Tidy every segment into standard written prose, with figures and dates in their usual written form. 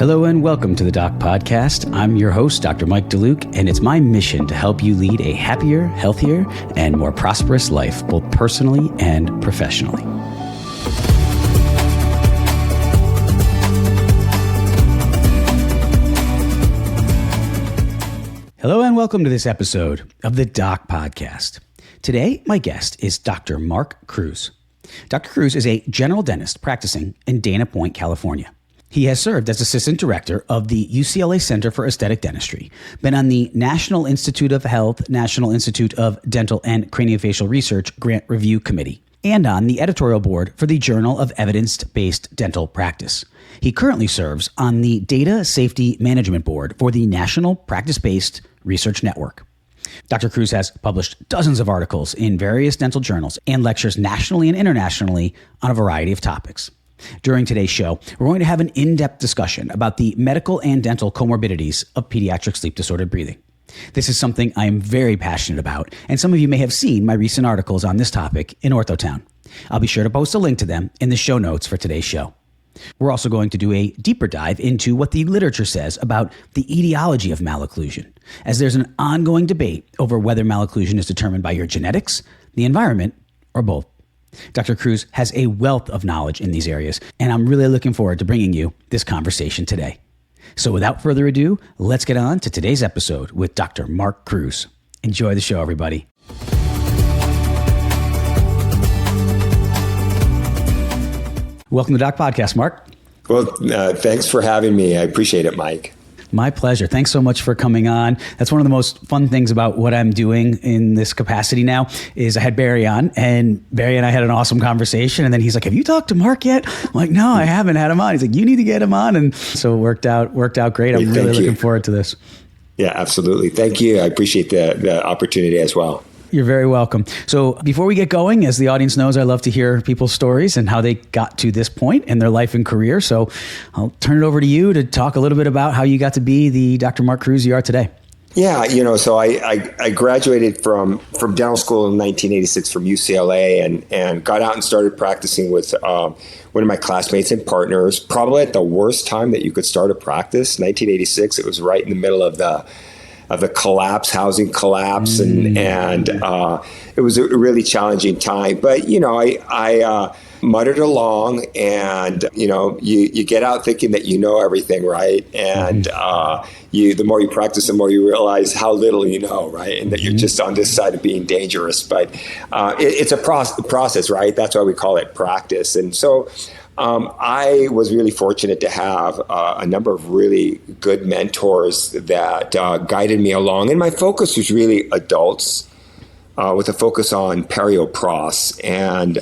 Hello and welcome to the Doc Podcast. I'm your host, Dr. Mike DeLuke, and it's my mission to help you lead a happier, healthier, and more prosperous life, both personally and professionally. Hello and welcome to this episode of the Doc Podcast. Today, my guest is Dr. Mark Cruz. Dr. Cruz is a general dentist practicing in Dana Point, California. He has served as Assistant Director of the UCLA Center for Aesthetic Dentistry, been on the National Institute of Health, National Institute of Dental and Craniofacial Research Grant Review Committee, and on the editorial board for the Journal of Evidence-Based Dental Practice. He currently serves on the Data Safety Management Board for the National Practice-Based Research Network. Dr. Cruz has published dozens of articles in various dental journals and lectures nationally and internationally on a variety of topics. During today's show, we're going to have an in-depth discussion about the medical and dental comorbidities of pediatric sleep-disordered breathing. This is something I am very passionate about, and some of you may have seen my recent articles on this topic in Orthotown. I'll be sure to post a link to them in the show notes for today's show. We're also going to do a deeper dive into what the literature says about the etiology of malocclusion, as there's an ongoing debate over whether malocclusion is determined by your genetics, the environment, or both. Dr. Cruz has a wealth of knowledge in these areas, and I'm really looking forward to bringing you this conversation today. So without further ado, let's get on to today's episode with Dr. Mark Cruz. Enjoy the show, everybody. Welcome to the Doc Podcast, Mark. Well, thanks for having me. I appreciate it, Mike. My pleasure. Thanks so much for coming on. That's one of the most fun things about what I'm doing in this capacity now is I had Barry on, and Barry and I had an awesome conversation. And then he's like, "Have you talked to Mark yet?" I'm like, "No, I haven't had him on." He's like, "You need to get him on." And so it worked out great. I'm really looking forward to this. Yeah, absolutely. Thank you. I appreciate the opportunity as well. You're very welcome. So before we get going, as the audience knows, I love to hear people's stories and how they got to this point in their life and career. So I'll turn it over to you to talk a little bit about how you got to be the Dr. Mark Cruz you are today. Yeah, so I graduated from dental school in 1986 from UCLA and got out and started practicing with one of my classmates and partners, probably at the worst time that you could start a practice, 1986. It was right in the middle of the housing collapse, and it was a really challenging time. But I muttered along, and you get out thinking that you know everything, right? And the more you practice, the more you realize how little you know, right? And that you're just on this side of being dangerous. But it's a process, right? That's why we call it practice. And so I was really fortunate to have a number of really good mentors that guided me along. And my focus was really adults with a focus on perio-pros. And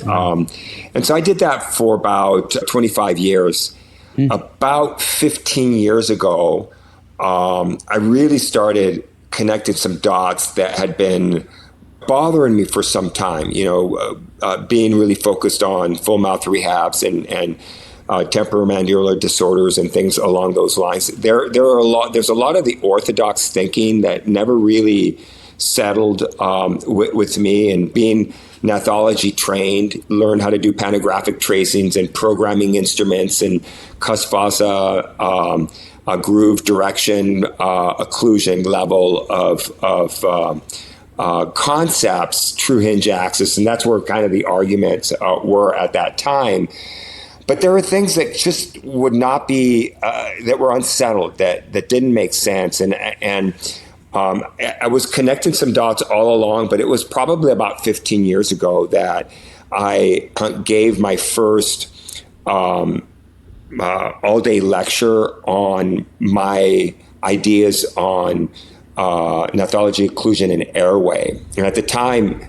so I did that for about 25 years. About 15 years ago, I really started connecting some dots that had been bothering me for some time, being really focused on full mouth rehabs and temporomandibular disorders and things along those lines. There's a lot of the orthodox thinking that never really settled with me, and being nathology trained, learned how to do panographic tracings and programming instruments and cusp fossa, groove direction, occlusion level of concepts, true hinge axis, and that's where kind of the arguments were at that time. But there were things that just would not be, that were unsettled, that didn't make sense, and I was connecting some dots all along. But it was probably about 15 years ago that I gave my first all-day lecture on my ideas on nathology, occlusion, and airway. And at the time,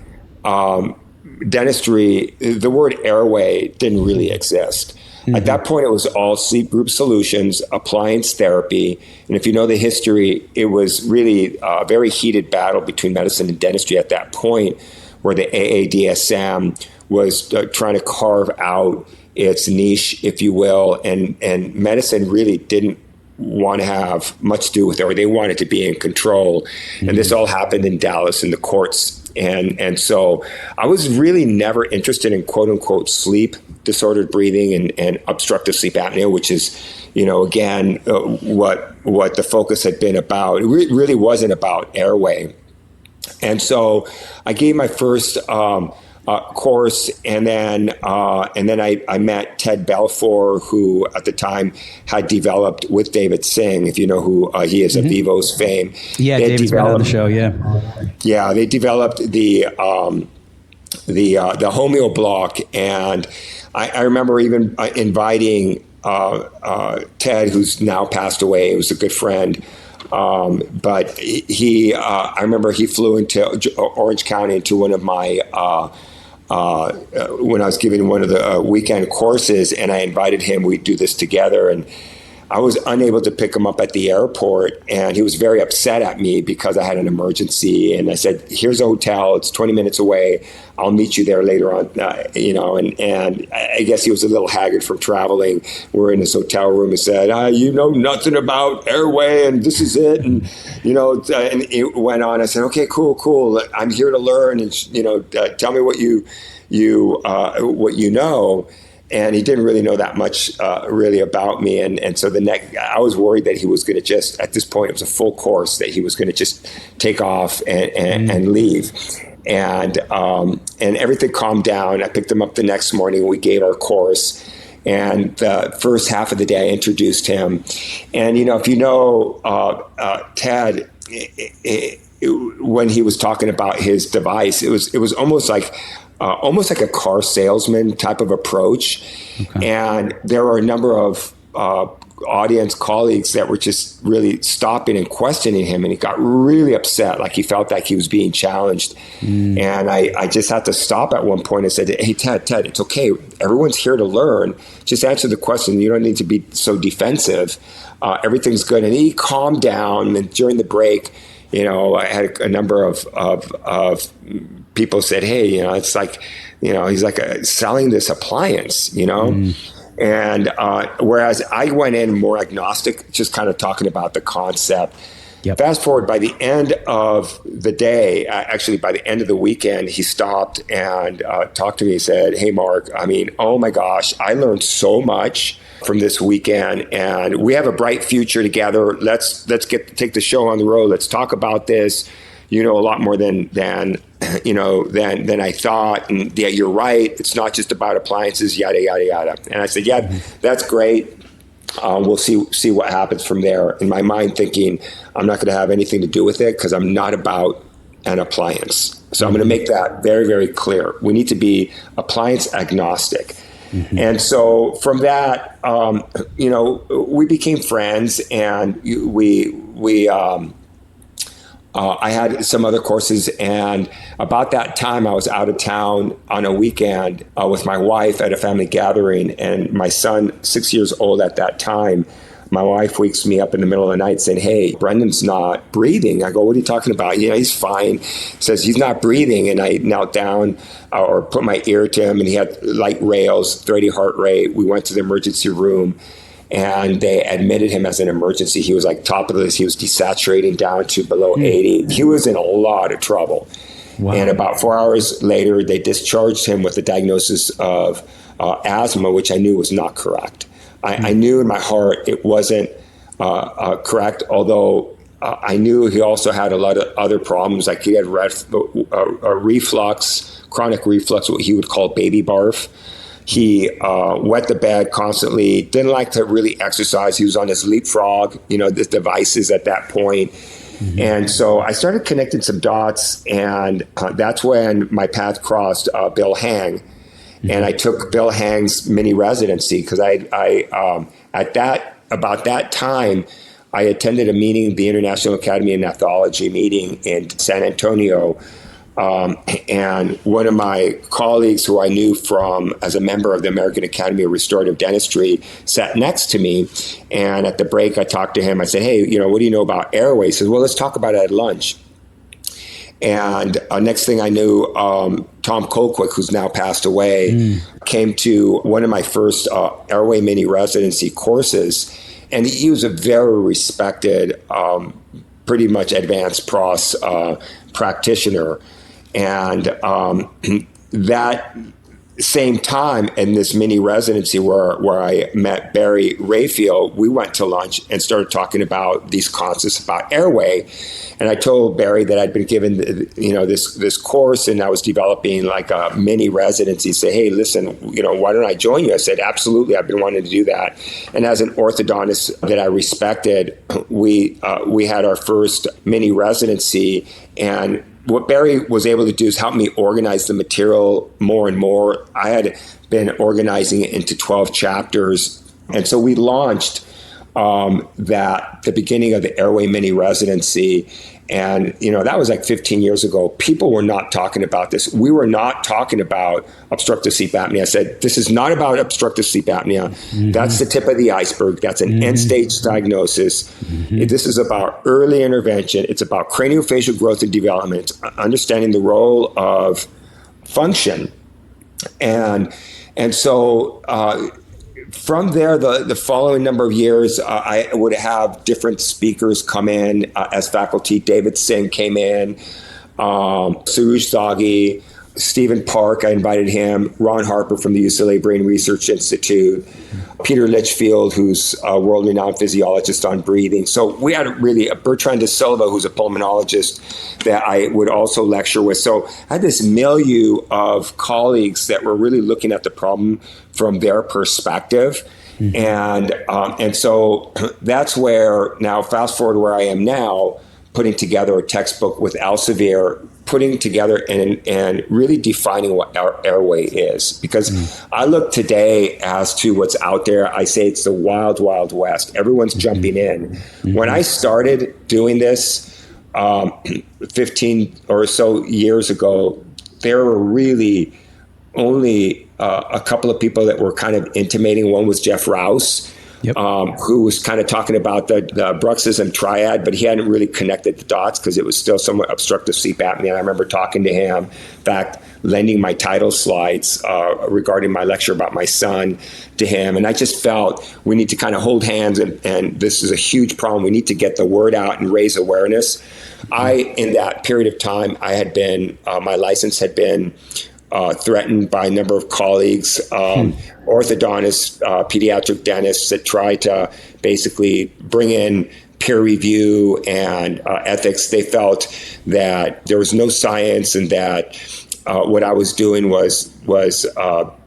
dentistry, the word airway didn't really exist. At that point, it was all sleep group solutions, appliance therapy. And if you know the history, it was really a very heated battle between medicine and dentistry at that point, where the AADSM was trying to carve out its niche, if you will, and medicine really didn't want to have much to do with it, or they wanted to be in control. And this all happened in Dallas in the courts. And so I was really never interested in quote unquote sleep disordered breathing and obstructive sleep apnea, which is again, what the focus had been about. It really wasn't about Airway. And so I gave my first course, and then I met Ted Belfour, who at the time had developed with David Singh, if you know who he is, of Vivos fame. Yeah, David's been on the show. Yeah, they developed the Homeo block, and I remember even inviting Ted, who's now passed away. He was a good friend. But I remember he flew into Orange County into one of my, when I was giving one of the weekend courses, and I invited him. We'd do this together, and I was unable to pick him up at the airport, and he was very upset at me because I had an emergency. And I said, "Here's a hotel. It's 20 minutes away. I'll meet you there later on." And I guess he was a little haggard from traveling. We're in his hotel room. He said, "You know nothing about Airway, and this is it." And and it went on. I said, "Okay, cool. I'm here to learn, and tell me what you know." And he didn't really know that much really about me. And so I was worried that he was going to just, at this point, it was a full course, that he was going to just take off and leave. And everything calmed down. I picked him up the next morning. We gave our course. And the first half of the day, I introduced him. And, if you know Ted, when he was talking about his device, it was almost like a car salesman type of approach. Okay. And there were a number of audience colleagues that were just really stopping and questioning him. And he got really upset, like he felt like he was being challenged. And I just had to stop at one point and said, "Hey, Ted, it's okay. Everyone's here to learn. Just answer the question. You don't need to be so defensive. Everything's good." And he calmed down. And during the break, I had a number of people said, "Hey, it's like, he's like selling this appliance, And whereas I went in more agnostic, just kind of talking about the concept. Yep. Fast forward, by the end of the day, actually by the end of the weekend, he stopped and talked to me. He said, "Hey, Mark, oh my gosh, I learned so much from this weekend, and we have a bright future together. Let's take the show on the road. Let's talk about this. You know a lot more than I thought. And yeah, you're right. It's not just about appliances, yada yada yada." And I said, "Yeah, that's great. We'll see what happens from there." In my mind, thinking I'm not going to have anything to do with it because I'm not about an appliance. So I'm going to make that very, very clear. We need to be appliance agnostic. And so from that, we became friends, and I had some other courses, and about that time I was out of town on a weekend with my wife at a family gathering, and my son, 6 years old at that time, my wife wakes me up in the middle of the night saying, "Hey, Brendan's not breathing." I go, "What are you talking about?" "He's fine." Says, "He's not breathing." And I knelt down or put my ear to him, and he had light rails, 30 heart rate. We went to the emergency room, and they admitted him as an emergency. He was like top of the list. He was desaturating down to below 80. He was in a lot of trouble. Wow. And about 4 hours later, they discharged him with a diagnosis of asthma, which I knew was not correct. I knew in my heart it wasn't correct, although I knew he also had a lot of other problems. Like he had reflux, chronic reflux, what he would call baby barf. He wet the bed constantly, didn't like to really exercise. He was on his leapfrog, the devices at that point. And so I started connecting some dots, and that's when my path crossed Bill Hang. And I took Bill Hang's mini residency because about that time, I attended a meeting, the International Academy of Ethology meeting in San Antonio. And one of my colleagues who I knew from as a member of the American Academy of Restorative Dentistry sat next to me. And at the break, I talked to him. I said, "Hey, what do you know about Airway?" He says, "Well, let's talk about it at lunch." And next thing I knew, Tom Colquitt, who's now passed away, came to one of my first Airway mini residency courses. And he was a very respected, pretty much advanced pros practitioner. And that same time in this mini residency where I met Barry Rayfield, we went to lunch and started talking about these concepts about Airway. And I told Barry that I'd been given, this course, and I was developing like a mini residency. Say, hey, listen, why don't I join you? I said, absolutely, I've been wanting to do that. And as an orthodontist that I respected, we had our first mini residency, and what Barry was able to do is help me organize the material more and more. I had been organizing it into 12 chapters. And so we launched the beginning of the Airway mini residency. And, that was like 15 years ago. People were not talking about this. We were not talking about obstructive sleep apnea. I said, this is not about obstructive sleep apnea. Mm-hmm. That's the tip of the iceberg. That's an end-stage diagnosis. Mm-hmm. This is about early intervention. It's about craniofacial growth and development, understanding the role of function. And so from there, the following number of years, I would have different speakers come in as faculty. David Singh came in, Suruj Thagi, Stephen Park, I invited him, Ron Harper from the UCLA Brain Research Institute, Peter Litchfield, who's a world-renowned physiologist on breathing. So we had Bertrand de Silva, who's a pulmonologist, that I would also lecture with. So I had this milieu of colleagues that were really looking at the problem from their perspective. Mm-hmm. And so that's where, now fast forward where I am now, putting together a textbook with Elsevier, putting together and really defining what our Airway is. Because I look today as to what's out there, I say it's the wild, wild west. Everyone's jumping in. When I started doing this 15 or so years ago, there were really only a couple of people that were kind of intimating. One was Jeff Rouse, yep. Who was kind of talking about the bruxism triad, but he hadn't really connected the dots because it was still somewhat obstructive sleep apnea. And I remember talking to him, in fact, lending my title slides regarding my lecture about my son to him. And I just felt we need to kind of hold hands, and this is a huge problem. We need to get the word out and raise awareness. In that period of time, I had been, my license had been threatened by a number of colleagues, orthodontists, pediatric dentists that tried to basically bring in peer review and ethics. They felt that there was no science and that what I was doing was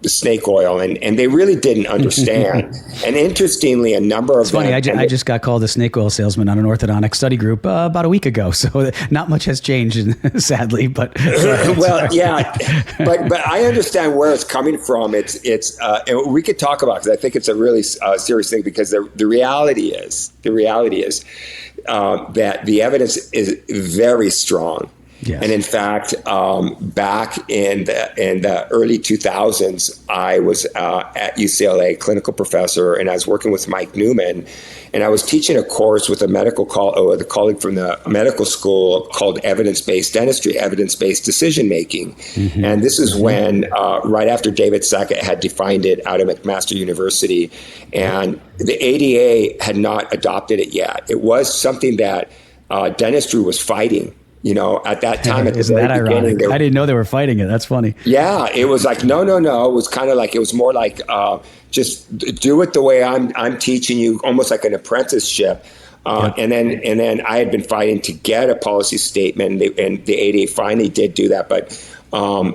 snake oil, and they really didn't understand. And interestingly, a number of it's funny. I just got called a snake oil salesman on an orthodontic study group about a week ago, so not much has changed, sadly. But well, yeah, but I understand where it's coming from. It's and we could talk about it because I think it's a really serious thing, because the reality is that the evidence is very strong. Yes. And in fact, back in the early 2000s, I was at UCLA, clinical professor, and I was working with Mike Newman, and I was teaching a course with a colleague from the medical school called evidence-based dentistry, evidence-based decision-making. Mm-hmm. And this is when, right after David Sackett had defined it out of McMaster University, and the ADA had not adopted it yet. It was something that dentistry was fighting. At that time, isn't that ironic? I didn't know they were fighting it. That's funny. Yeah, it was like no. It was kind of like, it was more like just do it the way I'm teaching you, almost like an apprenticeship. Yep. And then I had been fighting to get a policy statement, and the ADA finally did do that. But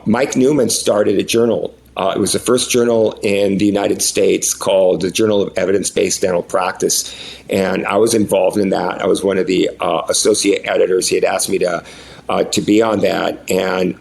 Mike Newman started a journal. It was the first journal in the United States called the Journal of Evidence-Based Dental Practice, and I was involved in that. I was one of the associate editors. He had asked me to be on that, and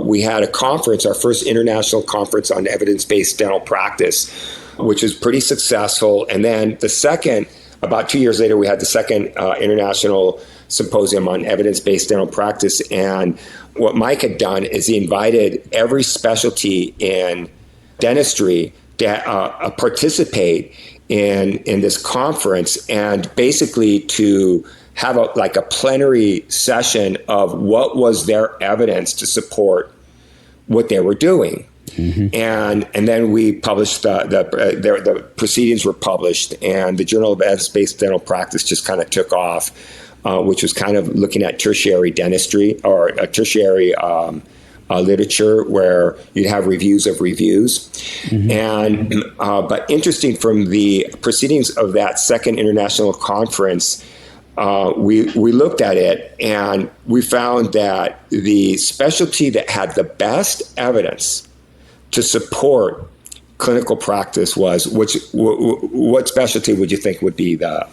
we had a conference, our first international conference on evidence-based dental practice, which was pretty successful. And then the second, about 2 years later, we had the second international symposium on evidence-based dental practice. And what Mike had done is he invited every specialty in dentistry to participate in this conference, and basically to have a plenary session of what was their evidence to support what they were doing. Mm-hmm. And then we published the proceedings were published, and the Journal of Evidence-Based Dental Practice just kind of took off, which was kind of looking at tertiary dentistry, or a tertiary literature where you'd have reviews of reviews. And but interesting, from the proceedings of that second international conference, we looked at it and we found that the specialty that had the best evidence to support clinical practice was, what specialty would you think would be the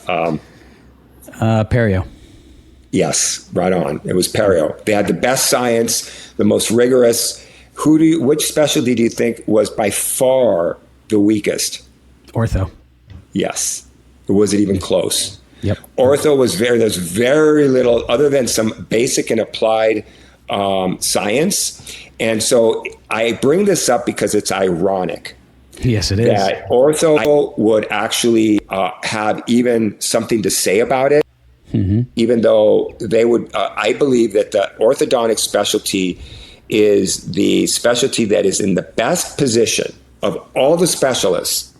perio? Yes, right on. It was perio. They had the best science, the most rigorous. Which specialty do you think was by far the weakest? Ortho. Yes. Was it even close? Yep. Ortho there's very little other than some basic and applied science. And so I bring this up because it's ironic. Yes, it is. That ortho would actually have even something to say about it. Even though they would, I believe that the orthodontic specialty is the specialty that is in the best position of all the specialties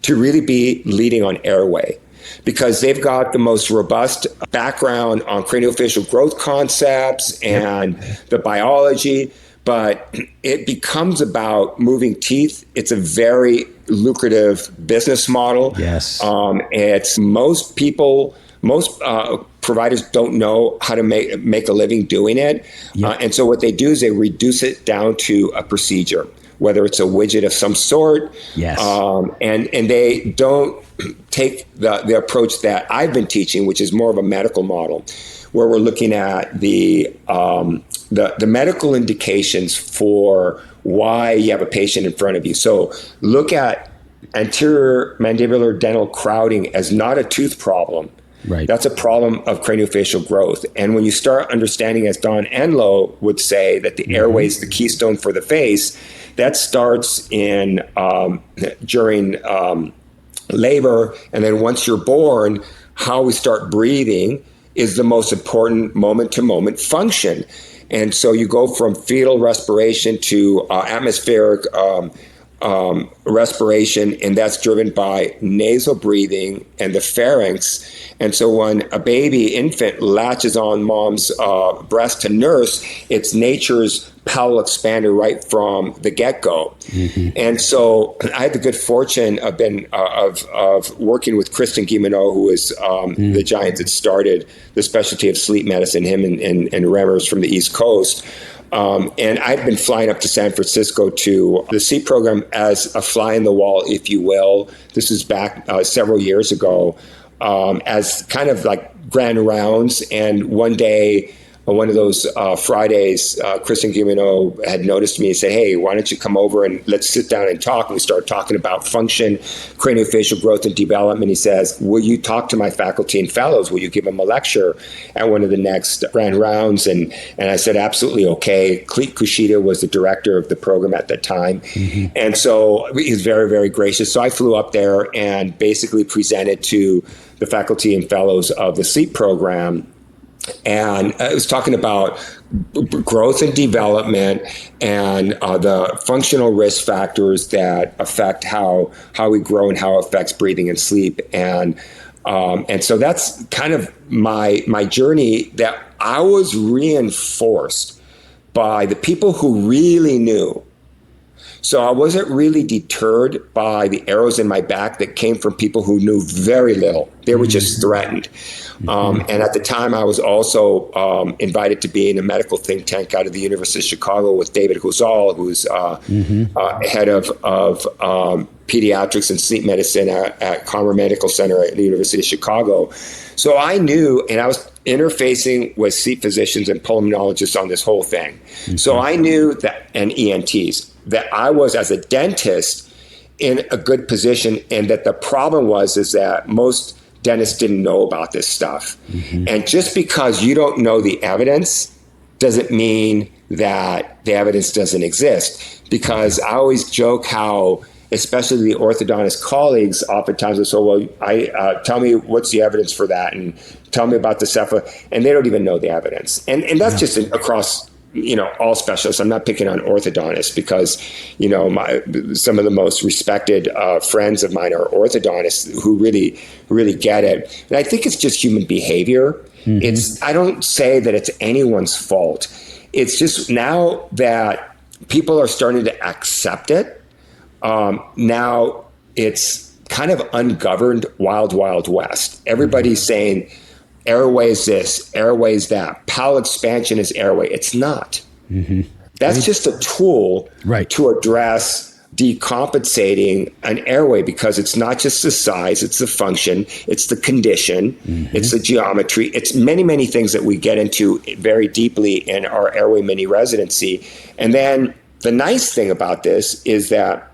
to really be leading on airway, because they've got the most robust background on craniofacial growth concepts and the biology. But it becomes about moving teeth. It's a very lucrative business model. Yes. It's most providers don't know how to make a living doing it. And so what they do is they reduce it down to a procedure, whether it's a widget of some sort. Yes. And they don't take the approach that I've been teaching, which is more of a medical model, where we're looking at the medical indications for why you have a patient in front of you. So look at anterior mandibular dental crowding as not a tooth problem. Right. That's a problem of craniofacial growth. And when you start understanding, as Don Enloe would say, that the airway is the keystone for the face, that starts in during labor. And then once you're born, how we start breathing is the most important moment-to-moment function. And so you go from fetal respiration to atmospheric respiration, and that's driven by nasal breathing and the pharynx. And so when a baby infant latches on mom's breast to nurse, it's nature's palatal expander right from the get-go. And so I had the good fortune of working with Kristen Guilleminault, who is the giant that started the specialty of sleep medicine, him and Remmers from the East Coast. And I've been flying up to San Francisco to the SEEP program as a fly in the wall, if you will. This is back several years ago, as kind of like grand rounds. And one day, one of those Fridays, Kristen Guilleminault had noticed me and said, "Hey, why don't you come over and let's sit down and talk?" And we started talking about function, craniofacial growth and development. He says, "Will you talk to my faculty and fellows? Will you give them a lecture at one of the next grand rounds?" And I said, "Absolutely, okay." Cleet Kushida was the director of the program at that time. And so he was very, very gracious. So I flew up there and basically presented to the faculty and fellows of the SEEP program. And I was talking about growth and development and the functional risk factors that affect how we grow and how it affects breathing and sleep. And so that's kind of my journey, that I was reinforced by the people who really knew. So I wasn't really deterred by the arrows in my back that came from people who knew very little. They were just threatened. And at the time, I was also invited to be in a medical think tank out of the University of Chicago with David Huzal, who's head of pediatrics and sleep medicine at Commer Medical Center at the University of Chicago. So I knew, and I was interfacing with sleep physicians and pulmonologists on this whole thing. So I knew that, and ENTs, that I was, as a dentist, in a good position, and that the problem is that most dentists didn't know about this stuff. And just because you don't know the evidence doesn't mean that the evidence doesn't exist. Because I always joke how, especially the orthodontist colleagues, oftentimes will say, "Well, tell me what's the evidence for that, and tell me about the cepha," and they don't even know the evidence. And that's just across, all specialists. I'm not picking on orthodontists because, some of the most respected friends of mine are orthodontists who really, really get it. And I think it's just human behavior. I don't say that it's anyone's fault. it's just now that people are starting to accept it, now it's kind of ungoverned wild, wild west. Everybody's saying airway is this, airway is that, palatal expansion is airway. It's not. That's just a tool to address decompensating an airway, because it's not just the size, it's the function, it's the condition, it's the geometry, it's many, many things that we get into very deeply in our airway mini residency. And then the nice thing about this is that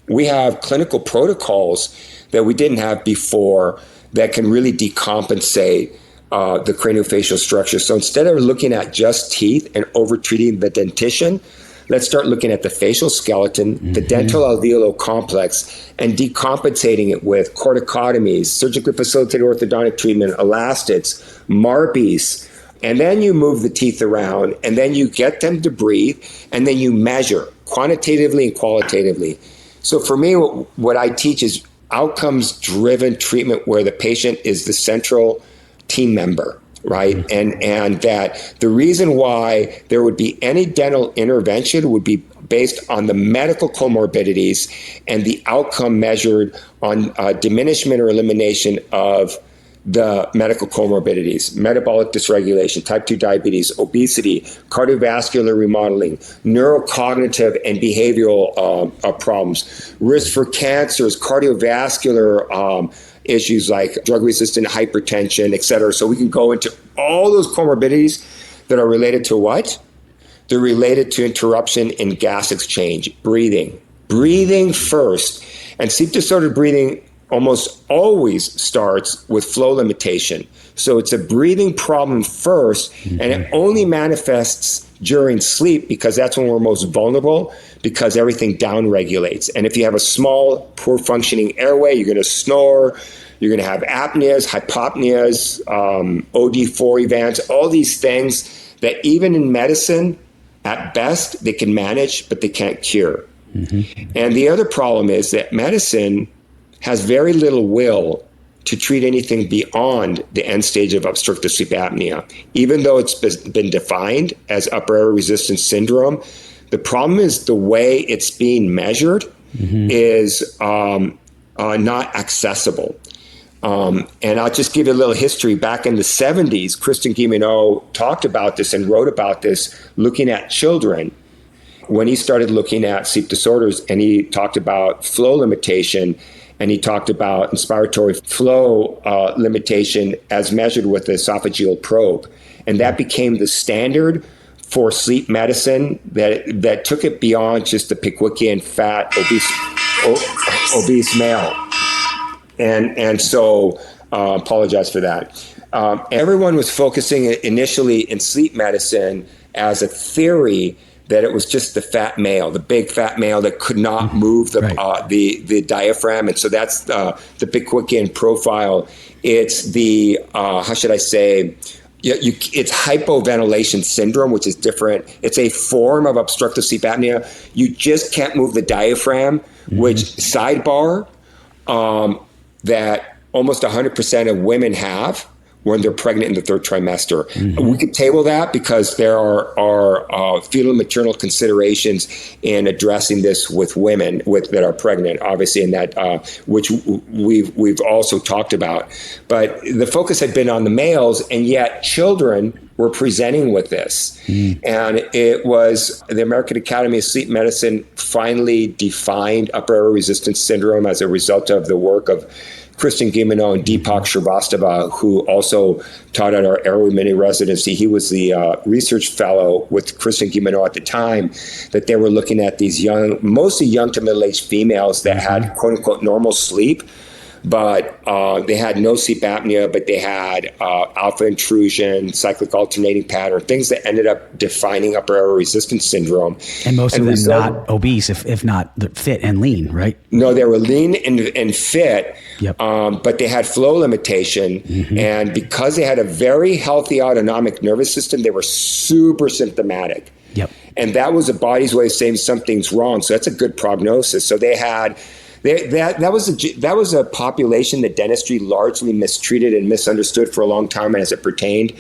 we have clinical protocols that we didn't have before that can really decompensate the craniofacial structure. So instead of looking at just teeth and over-treating the dentition, let's start looking at the facial skeleton, the dental alveolar complex, and decompensating it with corticotomies, surgically facilitated orthodontic treatment, elastics, MARPs. And then you move the teeth around, and then you get them to breathe, and then you measure quantitatively and qualitatively. So for me, what I teach is outcomes-driven treatment where the patient is the central team member, right? And that the reason why there would be any dental intervention would be based on the medical comorbidities and the outcome measured on diminishment or elimination of the medical comorbidities: metabolic dysregulation, type 2 diabetes, obesity, cardiovascular remodeling, neurocognitive and behavioral problems, risk for cancers, cardiovascular issues like drug-resistant hypertension, et cetera. So we can go into all those comorbidities that are related to what? They're related to interruption in gas exchange, breathing. Breathing first. And sleep-disordered breathing almost always starts with flow limitation. So it's a breathing problem first, and it only manifests during sleep because that's when we're most vulnerable, because everything down-regulates. And if you have a small, poor functioning airway, you're going to snore, you're going to have apneas, hypopneas, OD4 events, all these things that even in medicine, at best, they can manage, but they can't cure. And the other problem is that medicine has very little will to treat anything beyond the end stage of obstructive sleep apnea. Even though it's been defined as upper airway resistance syndrome, the problem is the way it's being measured is not accessible. And I'll just give you a little history. Back in the 70s, Christian Guilleminault talked about this and wrote about this, looking at children when he started looking at sleep disorders, and he talked about flow limitation, and he talked about inspiratory flow limitation as measured with the esophageal probe. And that became the standard for sleep medicine that took it beyond just the Pickwickian fat, obese male. And so, apologize for that. Everyone was focusing initially in sleep medicine as a theory that it was just the fat male, the big fat male that could not move the diaphragm. And so that's the Pickwickian profile. It's the, how should I say, it's hypoventilation syndrome, which is different. It's a form of obstructive sleep apnea. You just can't move the diaphragm, which sidebar, that almost 100% of women have when they're pregnant in the third trimester. We could table that because there are fetal and maternal considerations in addressing this with women that are pregnant, obviously, and that which we've also talked about. But the focus had been on the males, and yet children were presenting with this. And it was the American Academy of Sleep Medicine finally defined upper airway resistance syndrome as a result of the work of Christian Guilleminault and Deepak Srivastava, who also taught at our Airway mini residency. He was the research fellow with Christian Guilleminault at the time, that they were looking at these young, mostly young to middle-aged females that had quote-unquote normal sleep, but they had no sleep apnea, but they had alpha intrusion, cyclic alternating pattern, things that ended up defining upper airway resistance syndrome. And most of them not obese, if not fit and lean, right? No, they were lean and fit, but they had flow limitation. And because they had a very healthy autonomic nervous system, they were super symptomatic. And that was the body's way of saying something's wrong. So that's a good prognosis. So they had... That was a population that dentistry largely mistreated and misunderstood for a long time as it pertained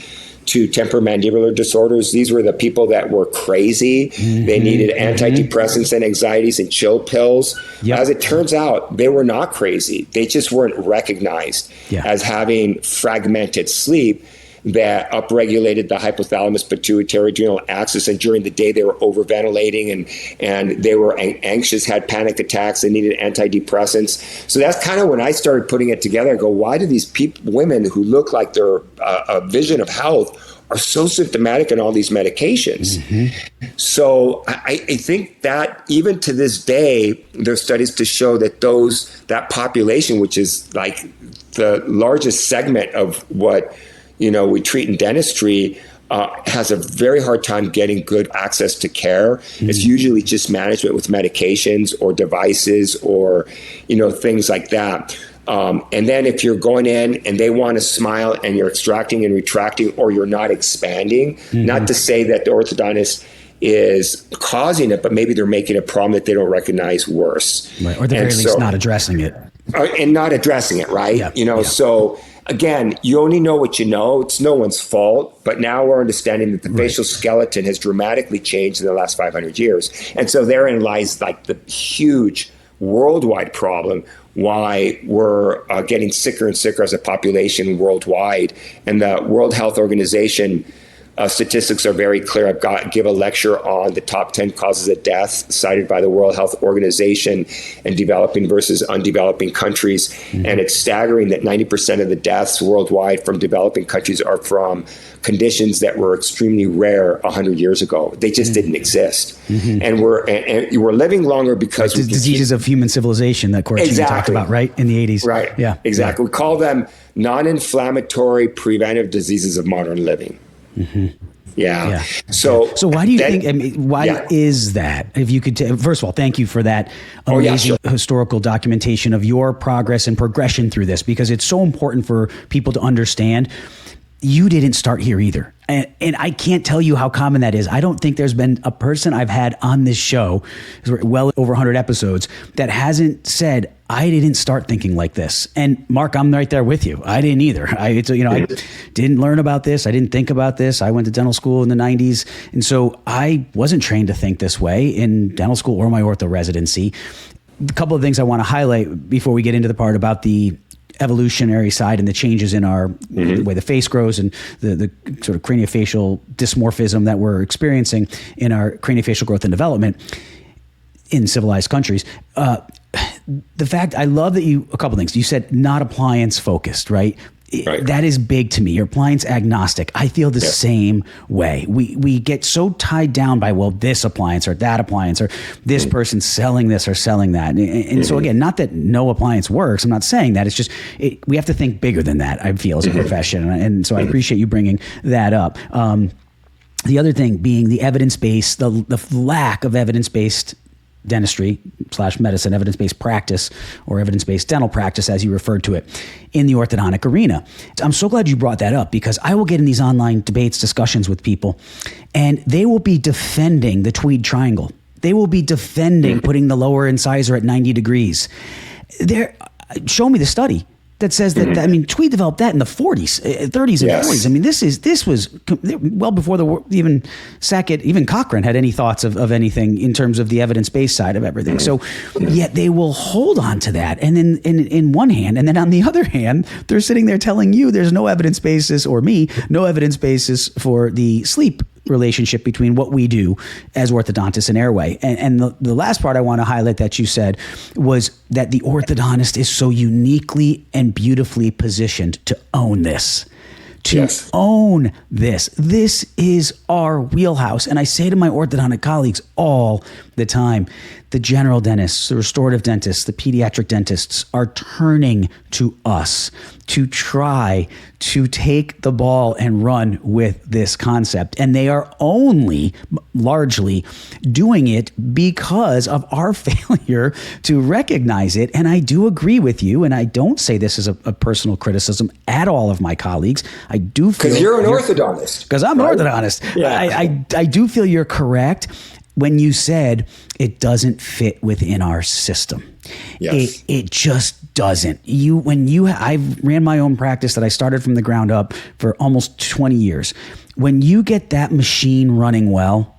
to temporomandibular disorders. These were the people that were crazy. They needed antidepressants and anxieties and chill pills. As it turns out, they were not crazy. They just weren't recognized as having fragmented sleep that upregulated the hypothalamus pituitary adrenal axis, and during the day they were overventilating and they were anxious, had panic attacks, they needed antidepressants. So that's kind of when I started putting it together. I go, why do these women who look like they're a vision of health are so symptomatic in all these medications? So I think that even to this day, there's studies to show that that population, which is like the largest segment of what we treat in dentistry, has a very hard time getting good access to care. It's usually just management with medications or devices or, things like that. And then if you're going in and they want to smile and you're extracting and retracting, or you're not expanding, not to say that the orthodontist is causing it, but maybe they're making a problem that they don't recognize worse. Right. Or at the very least not addressing it. And not addressing it, right? So again, you only know what you know. It's no one's fault. But now we're understanding that the facial skeleton has dramatically changed in the last 500 years. And so therein lies like the huge worldwide problem why we're getting sicker and sicker as a population worldwide. And the World Health Organization statistics are very clear. Give a lecture on the top 10 causes of death cited by the World Health Organization in developing versus undeveloping countries. And it's staggering that 90% of the deaths worldwide from developing countries are from conditions that were extremely rare 100 years ago. They just didn't exist. And we're living longer because diseases of human civilization that Courtney talked about, right? In the 80s. Right. Yeah. Exactly. We call them non-inflammatory preventive diseases of modern living. So why do you think? I mean, why is that? If you could, first of all, thank you for that amazing historical documentation of your progress and progression through this, because it's so important for people to understand. You didn't start here either. And I can't tell you how common that is. I don't think there's been a person I've had on this show, well over 100 episodes, that hasn't said, I didn't start thinking like this. And Mark, I'm right there with you. I didn't either. I didn't learn about this. I didn't think about this. I went to dental school in the 90s. And so I wasn't trained to think this way in dental school or my ortho residency. A couple of things I want to highlight before we get into the part about the evolutionary side and the changes in our the way the face grows and the sort of craniofacial dysmorphism that we're experiencing in our craniofacial growth and development in civilized countries. The fact, I love that a couple things. You said not appliance focused, right? Right. That is big to me. You're appliance agnostic. I feel the same way. We get so tied down by, well, this appliance or that appliance or this person selling this or selling that. And so again, not that no appliance works. I'm not saying that. It's just we have to think bigger than that, I feel, as a profession. And so I appreciate you bringing that up. The other thing being the evidence-based, the lack of evidence-based dentistry / medicine, evidence-based practice or evidence-based dental practice, as you referred to it, in the orthodontic arena. I'm so glad you brought that up, because I will get in these online debates, discussions with people, and they will be defending the Tweed triangle. They will be defending putting the lower incisor at 90 degrees. Show me the study that says that, I mean, Tweed developed that in the 40s, 30s and 40s. I mean, this was well before even Sackett, even Cochran had any thoughts of anything in terms of the evidence-based side of everything. So yet they will hold on to that. And then in one hand, and then on the other hand, they're sitting there telling you there's no evidence basis, or no evidence basis for the sleep relationship between what we do as orthodontists and Airway. And the last part I want to highlight that you said was that the orthodontist is so uniquely and beautifully positioned to own this. Own this. This is our wheelhouse. And I say to my orthodontic colleagues all the time, the general dentists, the restorative dentists, the pediatric dentists are turning to us to try to take the ball and run with this concept. And they are only largely doing it because of our failure to recognize it. And I do agree with you. And I don't say this as a personal criticism at all of my colleagues. I do feel... Because you're an orthodontist. Because I'm an orthodontist. Yeah. I do feel you're correct when you said it doesn't fit within our system. Yes. It just doesn't. I ran my own practice that I started from the ground up for almost 20 years. When you get that machine running well,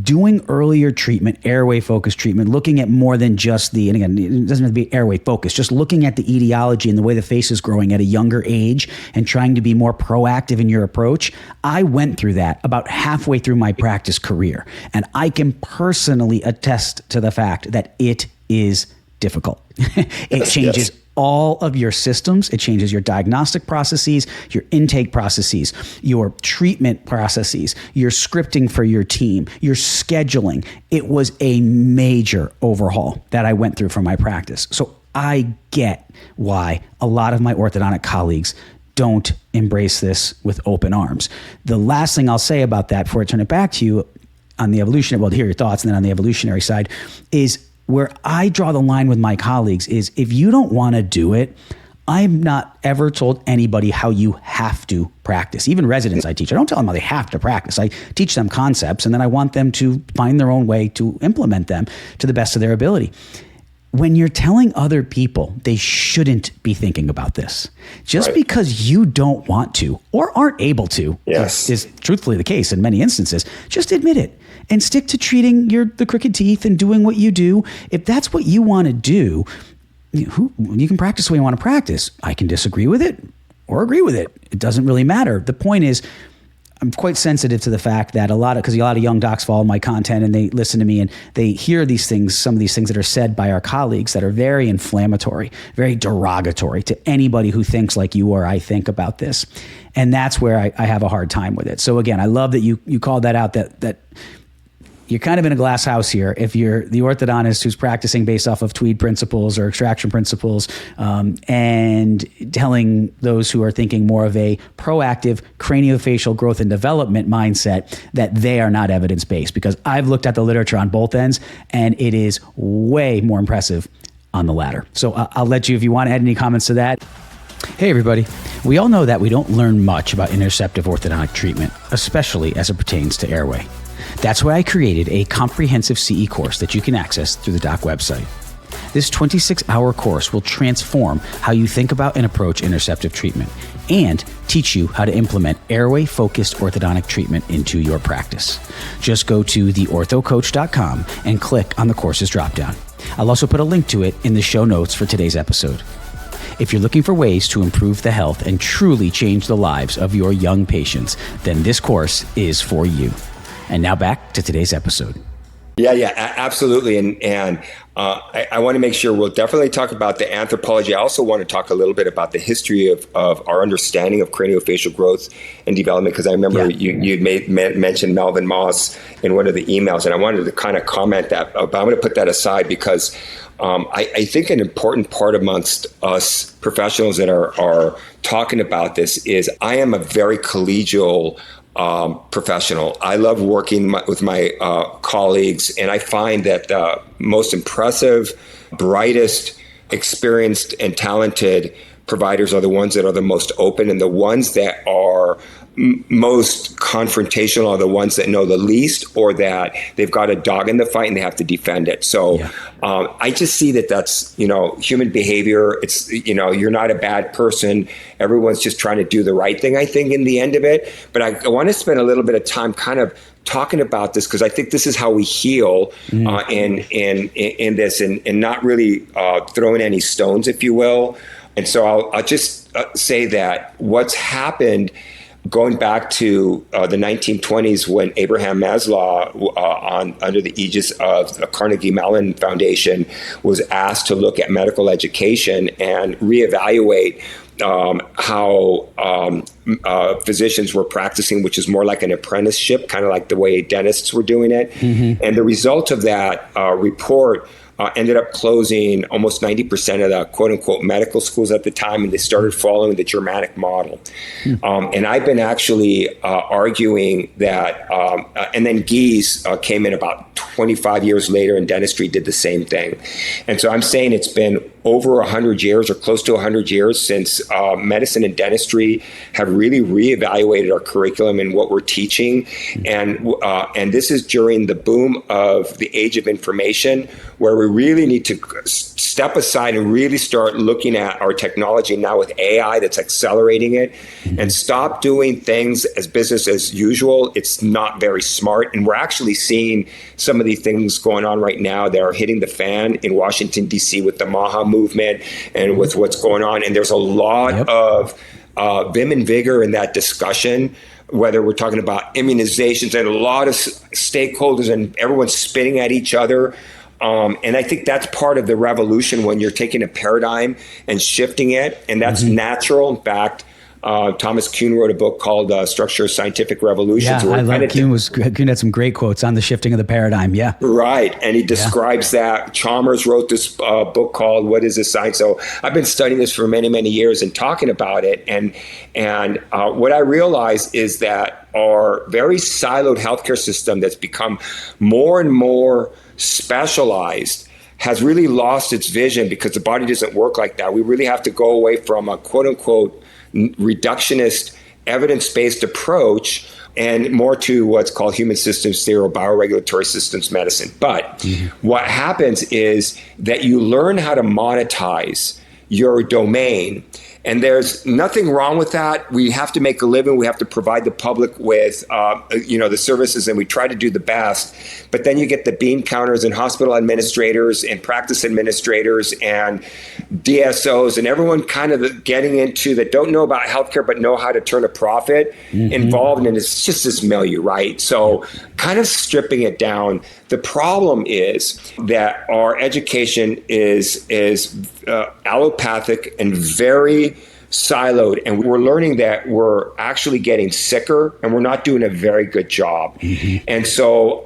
doing earlier treatment, airway focused treatment, looking at more than just and again, it doesn't have to be airway focused, just looking at the etiology and the way the face is growing at a younger age and trying to be more proactive in your approach. I went through that about halfway through my practice career. And I can personally attest to the fact that it is difficult. It changes all of your systems. It changes your diagnostic processes, your intake processes, your treatment processes, your scripting for your team, your scheduling. It was a major overhaul that I went through for my practice. So I get why a lot of my orthodontic colleagues don't embrace this with open arms. The last thing I'll say about that before I turn it back to you on the evolutionary, well, to hear your thoughts, and then on the evolutionary side, is where I draw the line with my colleagues is if you don't want to do it, I'm not ever told anybody how you have to practice. Even residents I teach, I don't tell them how they have to practice. I teach them concepts, and then I want them to find their own way to implement them to the best of their ability. When you're telling other people they shouldn't be thinking about this, just because you don't want to or aren't able to, is truthfully the case in many instances, just admit it and stick to treating the crooked teeth and doing what you do. If that's what you want to do, you can practice the way you want to practice. I can disagree with it or agree with it. It doesn't really matter. The point is, I'm quite sensitive to the fact that a lot of young docs follow my content and they listen to me and they hear these things, some of these things that are said by our colleagues that are very inflammatory, very derogatory to anybody who thinks like you or I think about this. And that's where I have a hard time with it. So again, I love that you called that out, that you're kind of in a glass house here. If you're the orthodontist who's practicing based off of Tweed principles or extraction principles, and telling those who are thinking more of a proactive craniofacial growth and development mindset that they are not evidence-based, because I've looked at the literature on both ends and it is way more impressive on the latter. So I'll let you, if you want to add any comments to that. Hey everybody, we all know that we don't learn much about interceptive orthodontic treatment, especially as it pertains to airway. That's why I created a comprehensive CE course that you can access through the doc website. This 26-hour course will transform how you think about and approach interceptive treatment and teach you how to implement airway-focused orthodontic treatment into your practice. Just go to theorthocoach.com and click on the courses dropdown. I'll also put a link to it in the show notes for today's episode. If you're looking for ways to improve the health and truly change the lives of your young patients, then this course is for you. And now back to today's episode. Yeah, absolutely. And I want to make sure we'll definitely talk about the anthropology. I also want to talk a little bit about the history of our understanding of craniofacial growth and development, because I remember you'd mentioned Melvin Moss in one of the emails, and I wanted to kind of comment that, but I'm going to put that aside because I think an important part amongst us professionals that are talking about this is I am a very collegial professional. I love working with my colleagues, and I find that the most impressive, brightest, experienced, and talented providers are the ones that are the most open, and the ones that are most confrontational are the ones that know the least, or that they've got a dog in the fight and they have to defend it. So I just see that that's, human behavior. It's, you're not a bad person. Everyone's just trying to do the right thing, I think, in the end of it. But I want to spend a little bit of time kind of talking about this, because I think this is how we heal in this, and not really throwing any stones, if you will. And so I'll just say that what's happened going back to the 1920s, when Abraham Maslow, under the aegis of the Carnegie Mellon Foundation, was asked to look at medical education and reevaluate how physicians were practicing, which is more like an apprenticeship, kind of like the way dentists were doing it. Mm-hmm. And the result of that report ended up closing almost 90% of the quote-unquote medical schools at the time, and they started following the Germanic model. And I've been actually arguing that, and then Gies came in about 25 years later, and dentistry did the same thing. And so I'm saying it's been over 100 years or close to 100 years since medicine and dentistry have really reevaluated our curriculum and what we're teaching. And this is during the boom of the age of information, where we really need to step aside and really start looking at our technology now with AI that's accelerating it, and stop doing things as business as usual. It's not very smart. And we're actually seeing some of these things going on right now that are hitting the fan in Washington, D.C. with the MAHA movement and with what's going on. And there's a lot of vim and vigor in that discussion, whether we're talking about immunizations and a lot of stakeholders and everyone's spitting at each other. And I think that's part of the revolution when you're taking a paradigm and shifting it. And that's natural. In fact, Thomas Kuhn wrote a book called Structure of Scientific Revolutions. Yeah, I love Kuhn had some great quotes on the shifting of the paradigm. Yeah. Right. And he describes that. Chalmers wrote this book called What is This Science? So I've been studying this for many, many years and talking about it. And what I realize is that our very siloed healthcare system that's become more and more specialized has really lost its vision, because the body doesn't work like that. We really have to go away from a quote unquote reductionist evidence-based approach and more to what's called human systems theory or bioregulatory systems medicine. But what happens is that you learn how to monetize your domain. And there's nothing wrong with that. We have to make a living. We have to provide the public with, the services, and we try to do the best. But then you get the bean counters and hospital administrators and practice administrators and DSOs and everyone kind of getting into that don't know about healthcare but know how to turn a profit involved. And it's just this milieu, right? So kind of stripping it down. The problem is that our education is allopathic and very siloed, and we're learning that we're actually getting sicker and we're not doing a very good job. And so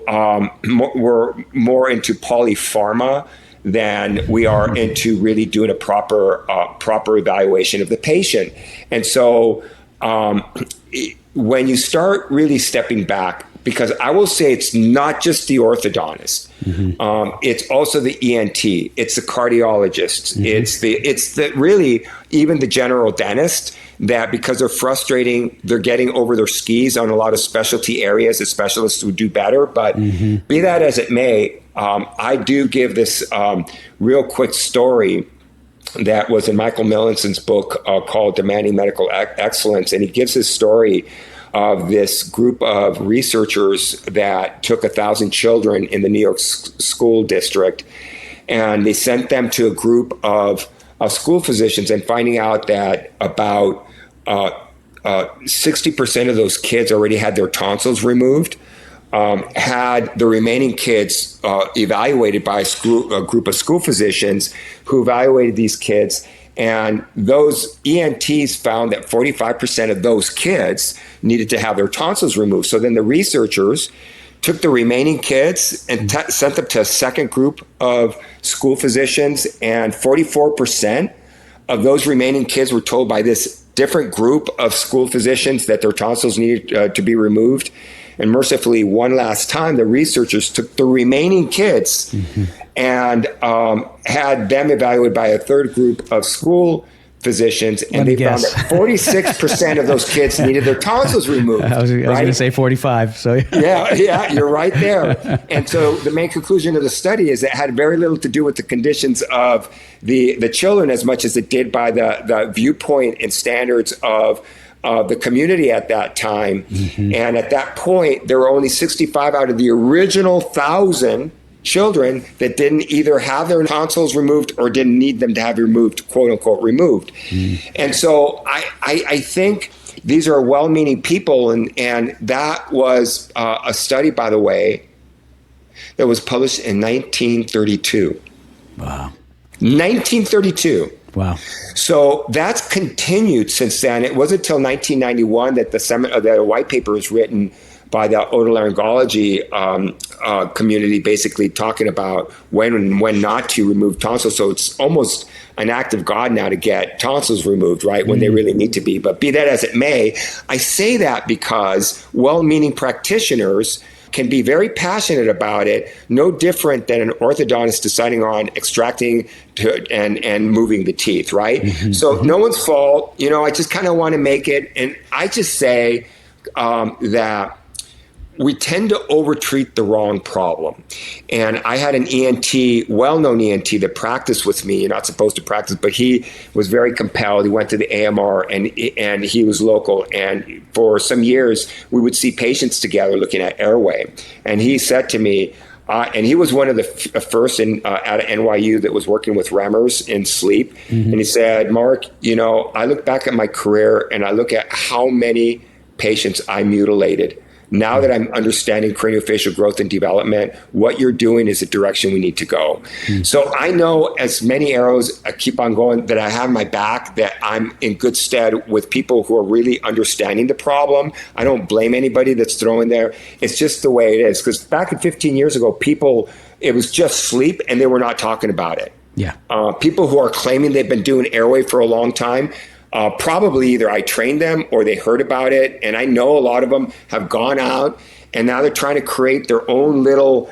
we're more into polypharma than we are into really doing a proper evaluation of the patient. And so when you start really stepping back, because I will say it's not just the orthodontist, it's also the ENT, it's the cardiologist, it's the really even the general dentist, that because they're frustrating, they're getting over their skis on a lot of specialty areas that specialists would do better. But be that as it may, I do give this real quick story that was in Michael Millinson's book called Demanding Medical Excellence. And he gives his story of this group of researchers that took 1,000 children in the New York school district, and they sent them to a group of school physicians, and finding out that about 60% of those kids already had their tonsils removed, had the remaining kids evaluated by a group of school physicians who evaluated these kids. And those ENTs found that 45% of those kids needed to have their tonsils removed. So then the researchers took the remaining kids and sent them to a second group of school physicians, and 44% of those remaining kids were told by this different group of school physicians that their tonsils needed to be removed. And mercifully, one last time, the researchers took the remaining kids and had them evaluated by a third group of school physicians, and they found that 46% of those kids needed their tonsils removed. I was going to say 45. So yeah, you're right there. And so the main conclusion of the study is it had very little to do with the conditions of the children as much as it did by the viewpoint and standards of the community at that time. And at that point, there were only 65 out of the original 1,000 children that didn't either have their tonsils removed or didn't need them to have removed, quote unquote, removed. And so I think these are well-meaning people. And that was a study, by the way, that was published in 1932. Wow. 1932. Wow. So that's continued since then. It wasn't until 1991 that the white paper was written by the otolaryngology community, basically talking about when and when not to remove tonsils. So it's almost an act of God now to get tonsils removed, right, when they really need to be. But be that as it may, I say that because well-meaning practitioners can be very passionate about it, no different than an orthodontist deciding on extracting and moving the teeth, right? So no one's fault. I just kind of want to make it. And I just say that we tend to overtreat the wrong problem. And I had an ENT, well-known ENT that practiced with me. You're not supposed to practice, but he was very compelled. He went to the AMR and he was local. And for some years, we would see patients together looking at Airway. And he said to me, and he was one of the first out of NYU that was working with Remmers in sleep. Mm-hmm. And he said, Mark, I look back at my career and I look at how many patients I mutilated. Now that I'm understanding craniofacial growth and development, what you're doing is the direction we need to go. So I know as many arrows I keep on going that I have my back, that I'm in good stead with people who are really understanding the problem. I don't blame anybody that's throwing there. It's just the way it is. Because back in 15 years ago, it was just sleep and they were not talking about it. Yeah. People who are claiming they've been doing Airway for a long time, probably either I trained them or they heard about it. And I know a lot of them have gone out and now they're trying to create their own little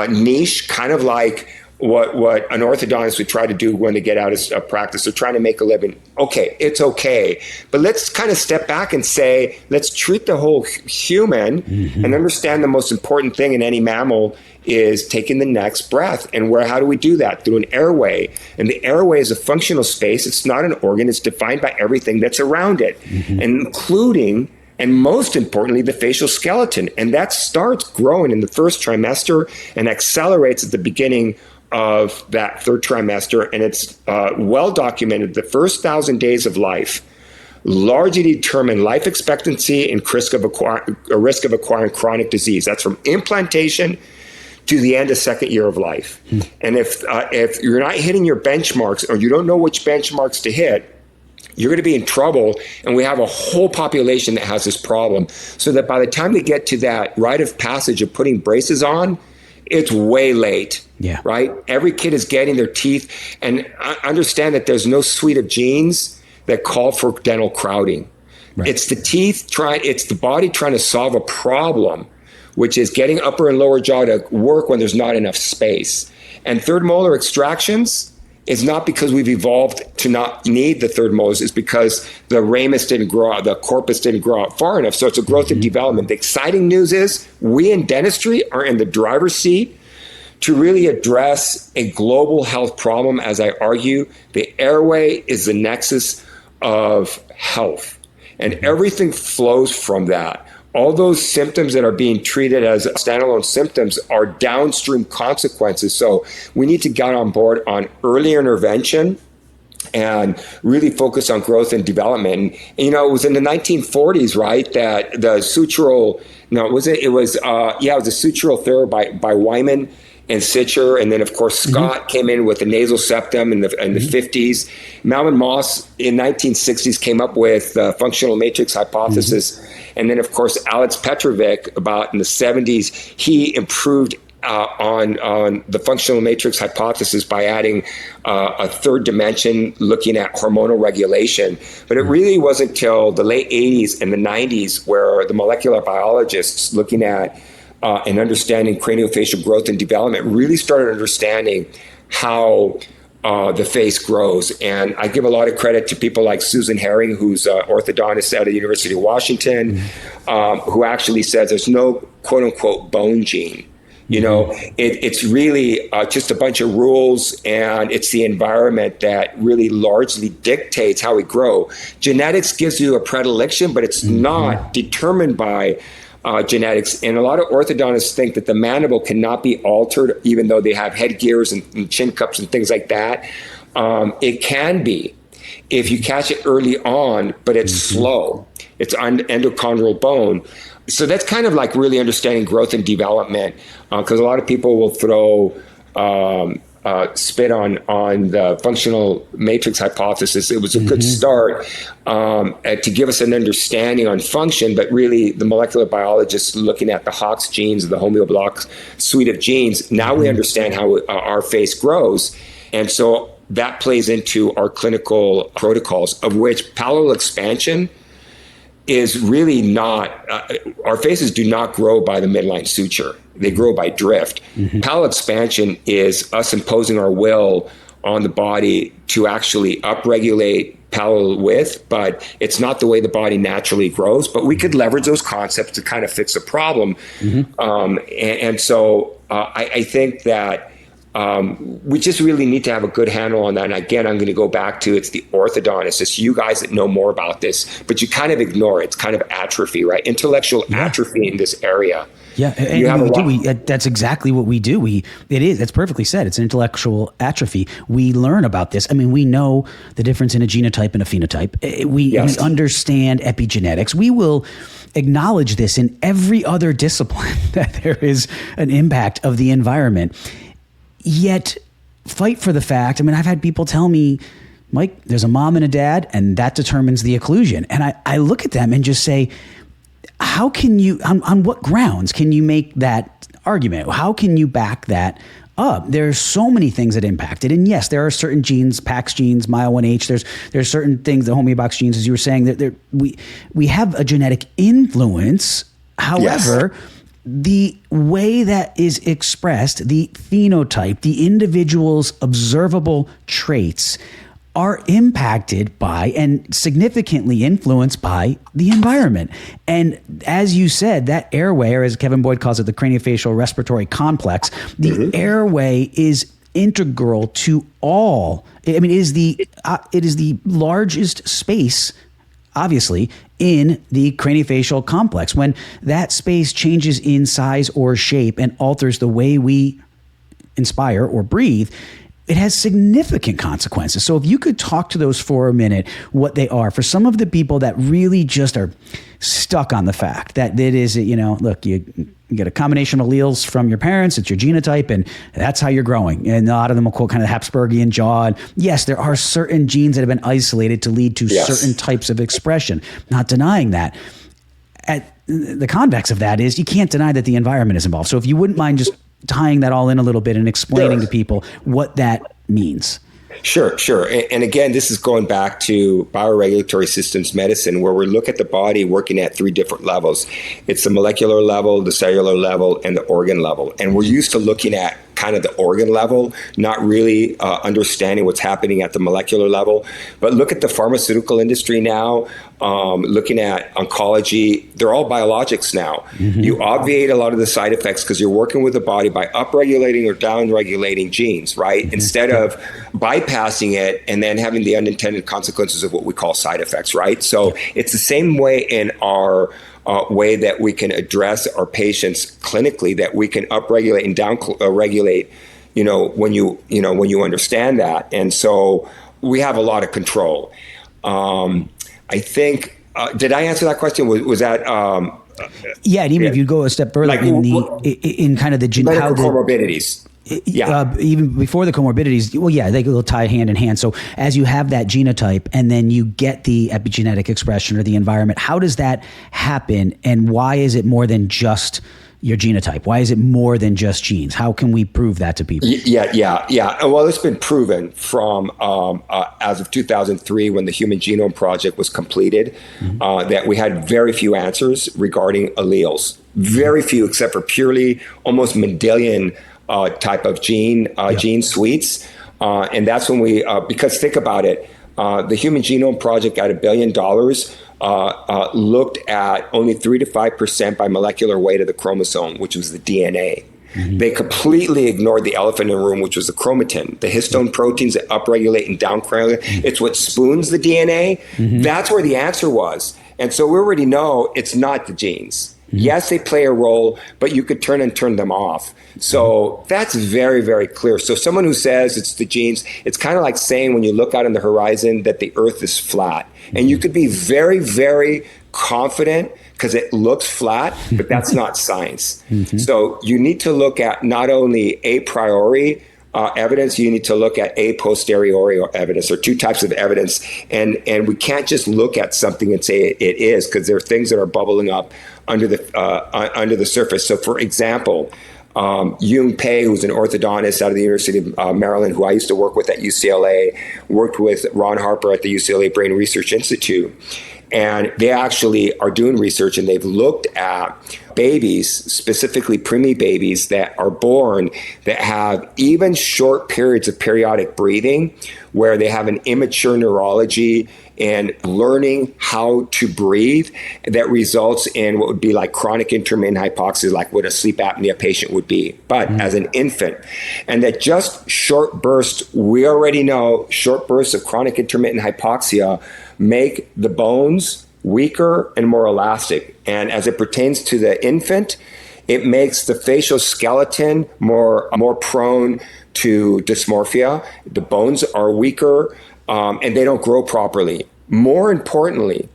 niche, kind of like what an orthodontist would try to do when they get out of practice. They're trying to make a living. Okay, it's okay. But let's kind of step back and say, let's treat the whole human and understand the most important thing in any mammal is taking the next breath. And how do we do that? Through an airway. And the airway is a functional space. It's not an organ. It's defined by everything that's around it, including, and most importantly, the facial skeleton. And that starts growing in the first trimester and accelerates at the beginning of that third trimester. And it's well documented. The first 1,000 days of life largely determine life expectancy and risk of acquiring chronic disease. That's from implantation to the end of second year of life. And if you're not hitting your benchmarks or you don't know which benchmarks to hit, you're going to be in trouble. And we have a whole population that has this problem. So that by the time we get to that rite of passage of putting braces on, it's way late. Yeah. Right? Every kid is getting their teeth. And I understand that there's no suite of genes that call for dental crowding. Right. It's the teeth it's the body trying to solve a problem, which is getting upper and lower jaw to work when there's not enough space. And third molar extractions is not because we've evolved to not need the third molars, it's because the ramus didn't grow out, the corpus didn't grow out far enough. So it's a growth and development. The exciting news is we in dentistry are in the driver's seat to really address a global health problem. As I argue, the airway is the nexus of health, and everything flows from that. All those symptoms that are being treated as standalone symptoms are downstream consequences. So we need to get on board on early intervention and really focus on growth and development. And, it was in the 1940s, right, that the sutural, it was a sutural therapy by Wyman and Sitcher, and then of course Scott came in with the nasal septum in the 50s. Malvin Moss in 1960s came up with the functional matrix hypothesis, and then of course Alex Petrovic about in the 70s he improved on the functional matrix hypothesis by adding a third dimension, looking at hormonal regulation. But it really wasn't until the late 80s and the 90s where the molecular biologists looking at and understanding craniofacial growth and development really started understanding how the face grows. And I give a lot of credit to people like Susan Herring, who's an orthodontist out of the University of Washington, who actually says there's no quote unquote bone gene. It's really just a bunch of rules, and it's the environment that really largely dictates how we grow. Genetics gives you a predilection, but it's not determined by genetics. And a lot of orthodontists think that the mandible cannot be altered, even though they have headgears and chin cups and things like that. It can be if you catch it early on, but it's slow. It's on endochondral bone. So that's kind of like really understanding growth and development, because a lot of people will throw spit on the functional matrix hypothesis. It was a good start to give us an understanding on function, but really the molecular biologists looking at the Hox genes, the homeoblock suite of genes, now we understand how our face grows. And so that plays into our clinical protocols, of which palatal expansion is really not, our faces do not grow by the midline suture. They grow by drift. Palatal expansion is us imposing our will on the body to actually upregulate palatal width, but it's not the way the body naturally grows. But we could leverage those concepts to kind of fix a problem. So I think that we just really need to have a good handle on that. And again, I'm going to go back to, it's the orthodontists. It's you guys that know more about this, but you kind of ignore it. It's kind of atrophy, right? Intellectual atrophy in this area. Yeah, and that's exactly what we do. It's perfectly said. It's intellectual atrophy. We learn about this. I mean, we know the difference in a genotype and a phenotype. We understand epigenetics. We will acknowledge this in every other discipline, that there is an impact of the environment. Yet fight for the fact. I mean, I've had people tell me, Mike, there's a mom and a dad, and that determines the occlusion. And I look at them and just say, how can you, on what grounds can you make that argument? How can you back that up? There's so many things that impact it. And yes, there are certain genes, PAX genes, MYO1H, there's certain things, the homeobox genes, as you were saying, that we have a genetic influence. However, the way that is expressed, the phenotype, the individual's observable traits are impacted by and significantly influenced by the environment. And as you said, that airway, or as Kevin Boyd calls it, the craniofacial respiratory complex, the airway is integral to all. I mean, it is the largest space, obviously, in the craniofacial complex. When that space changes in size or shape and alters the way we inspire or breathe, it has significant consequences. So if you could talk to those for a minute, what they are, for some of the people that really just are stuck on the fact that it is, look, you get a combination of alleles from your parents, it's your genotype, and that's how you're growing. And a lot of them will quote kind of the Habsburgian jaw. And yes, there are certain genes that have been isolated to lead to certain types of expression. Not denying that. The convex of that is you can't deny that the environment is involved. So if you wouldn't mind just tying that all in a little bit and explaining to people what that means. Sure. And again, this is going back to bioregulatory systems medicine, where we look at the body working at three different levels. It's the molecular level, the cellular level, and the organ level. And we're used to looking at kind of the organ level, not really understanding what's happening at the molecular level. But look at the pharmaceutical industry now, looking at oncology. They're all biologics now. You obviate a lot of the side effects because you're working with the body by upregulating or downregulating genes, right? Instead of bypassing it and then having the unintended consequences of what we call side effects, right? So it's the same way in our way that we can address our patients clinically, that we can upregulate and downregulate, when you understand that. And so we have a lot of control. I think, did I answer that question? Was that? Yeah, and even if you go a step further, like, in kind of the comorbidities. Even before the comorbidities, they will tie hand in hand. So as you have that genotype and then you get the epigenetic expression or the environment, how does that happen? And why is it more than just your genotype? Why is it more than just genes? How can we prove that to people? Yeah. Well, it's been proven from as of 2003, when the Human Genome Project was completed, that we had very few answers regarding allele. Very few, except for purely almost Mendelian type of gene suites. And that's when we, because think about it, the Human Genome Project at $1 billion looked at only 3 to 5% by molecular weight of the chromosome, which was the DNA. They completely ignored the elephant in the room, which was the chromatin, the histone proteins that upregulate and downregulate. It's what spoons the DNA. That's where the answer was. And so we already know it's not the genes. Yes, they play a role, but you could turn them off. So that's very, very clear. So someone who says it's the genes, it's kind of like saying when you look out on the horizon that the earth is flat. And you could be very, very confident because it looks flat, but that's not science. So you need to look at not only a priori evidence, you need to look at a posteriori evidence, or two types of evidence. And we can't just look at something and say it is, because there are things that are bubbling up under the surface. So for example, Yung Pei, who's an orthodontist out of the University of Maryland, who I used to work with at UCLA, worked with Ron Harper at the UCLA Brain Research Institute. And they actually are doing research, and they've looked at babies, specifically preemie babies that are born that have even short periods of periodic breathing where they have an immature neurology and learning how to breathe that results in what would be like chronic intermittent hypoxia, like what a sleep apnea patient would be, but as an infant. And that just short bursts, we already know short bursts of chronic intermittent hypoxia make the bones weaker and more elastic. And as it pertains to the infant, it makes the facial skeleton more prone to dysmorphia. The bones are weaker and they don't grow properly. More importantly,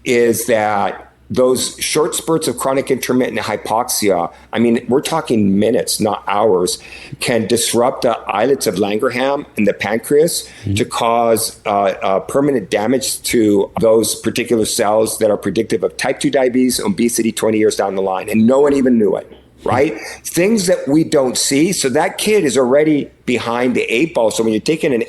is that those short spurts of chronic intermittent hypoxia, I mean, we're talking minutes, not hours, can disrupt the islets of Langerhans and the pancreas to cause permanent damage to those particular cells that are predictive of type 2 diabetes, obesity 20 years down the line. And no one even knew it, right? Things that we don't see. So that kid is already behind the 8 ball. So when you're taking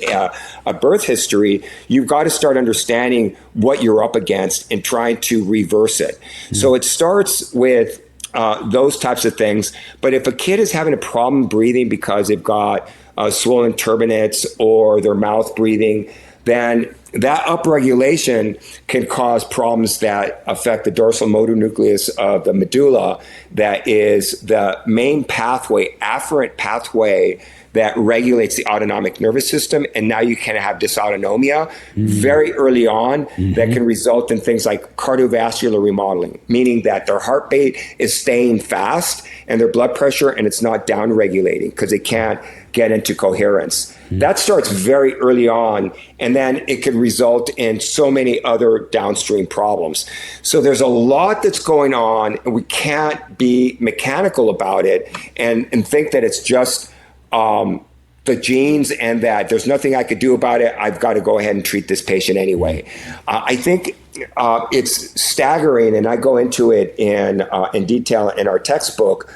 a birth history, you've got to start understanding what you're up against and trying to reverse it. So it starts with those types of things. But if a kid is having a problem breathing because they've got swollen turbinates or their mouth breathing, then that upregulation can cause problems that affect the dorsal motor nucleus of the medulla. That is the main pathway, afferent pathway, that regulates the autonomic nervous system. And now you can have dysautonomia very early on that can result in things like cardiovascular remodeling, meaning that their heart rate is staying fast and their blood pressure, and it's not down regulating because they can't get into coherence. That starts very early on, and then it can result in so many other downstream problems. So there's a lot that's going on, and we can't be mechanical about it and think that it's just the genes and that there's nothing I could do about it. I've got to go ahead and treat this patient anyway. I think it's staggering, and I go into it in detail in our textbook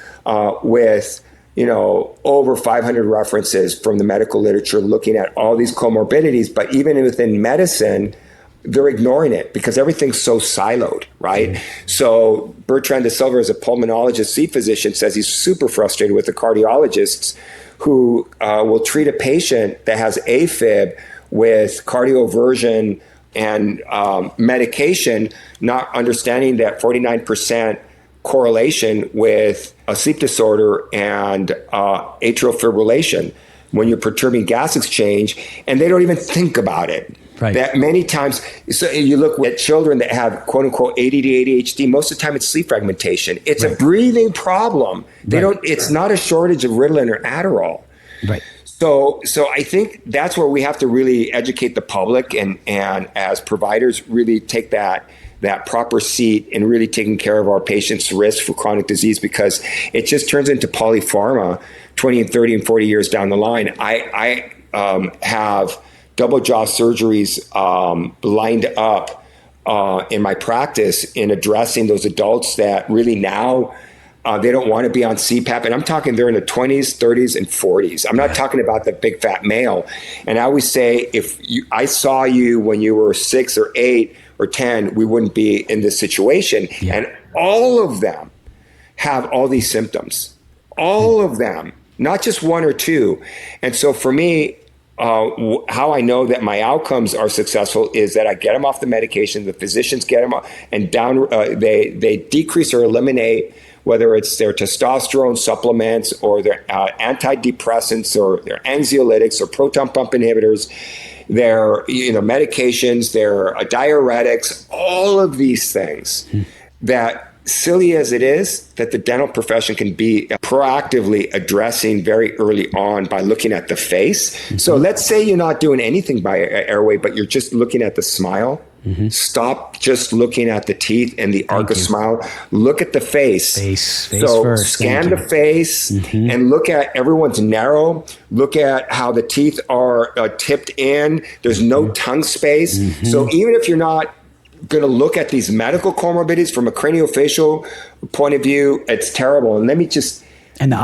with over 500 references from the medical literature looking at all these comorbidities. But even within medicine, they're ignoring it because everything's so siloed, right? So Bertrand de Silva, as a pulmonologist, sleep physician, says he's super frustrated with the cardiologists who will treat a patient that has AFib with cardioversion and medication, not understanding that 49% correlation with a sleep disorder and atrial fibrillation when you're perturbing gas exchange, and they don't even think about it. Right. That many times, so you look at children that have quote unquote ADD, ADHD, most of the time it's sleep fragmentation. It's a breathing problem. They don't, it's not a shortage of Ritalin or Adderall. Right. So I think that's where we have to really educate the public and as providers really take that proper seat and really taking care of our patients' risk for chronic disease, because it just turns into polypharma 20 and 30 and 40 years down the line. I have double jaw surgeries lined up in my practice in addressing those adults that really now they don't want to be on CPAP. And I'm talking they're in the 20s, 30s, and 40s. I'm not talking about the big fat male. And I always say, if I saw you when you were 6 or 8 or 10, we wouldn't be in this situation. Yeah. And all of them have all these symptoms. All of them, not just one or two. And so for me, how I know that my outcomes are successful is that I get them off the medication, the physicians get them off, and down they decrease or eliminate, whether it's their testosterone supplements or their antidepressants or their anxiolytics or proton pump inhibitors, their medications, their diuretics, all of these things that, silly as it is, that the dental profession can be proactively addressing very early on by looking at the face. So let's say you're not doing anything by Airway, but you're just looking at the smile. Stop just looking at the teeth and the arc of smile. Look at the face. Face so first. Scan the face and look at everyone's narrow. Look at how the teeth are tipped in. There's no tongue space. So even if you're not going to look at these medical comorbidities from a craniofacial point of view, it's terrible. And let me just And the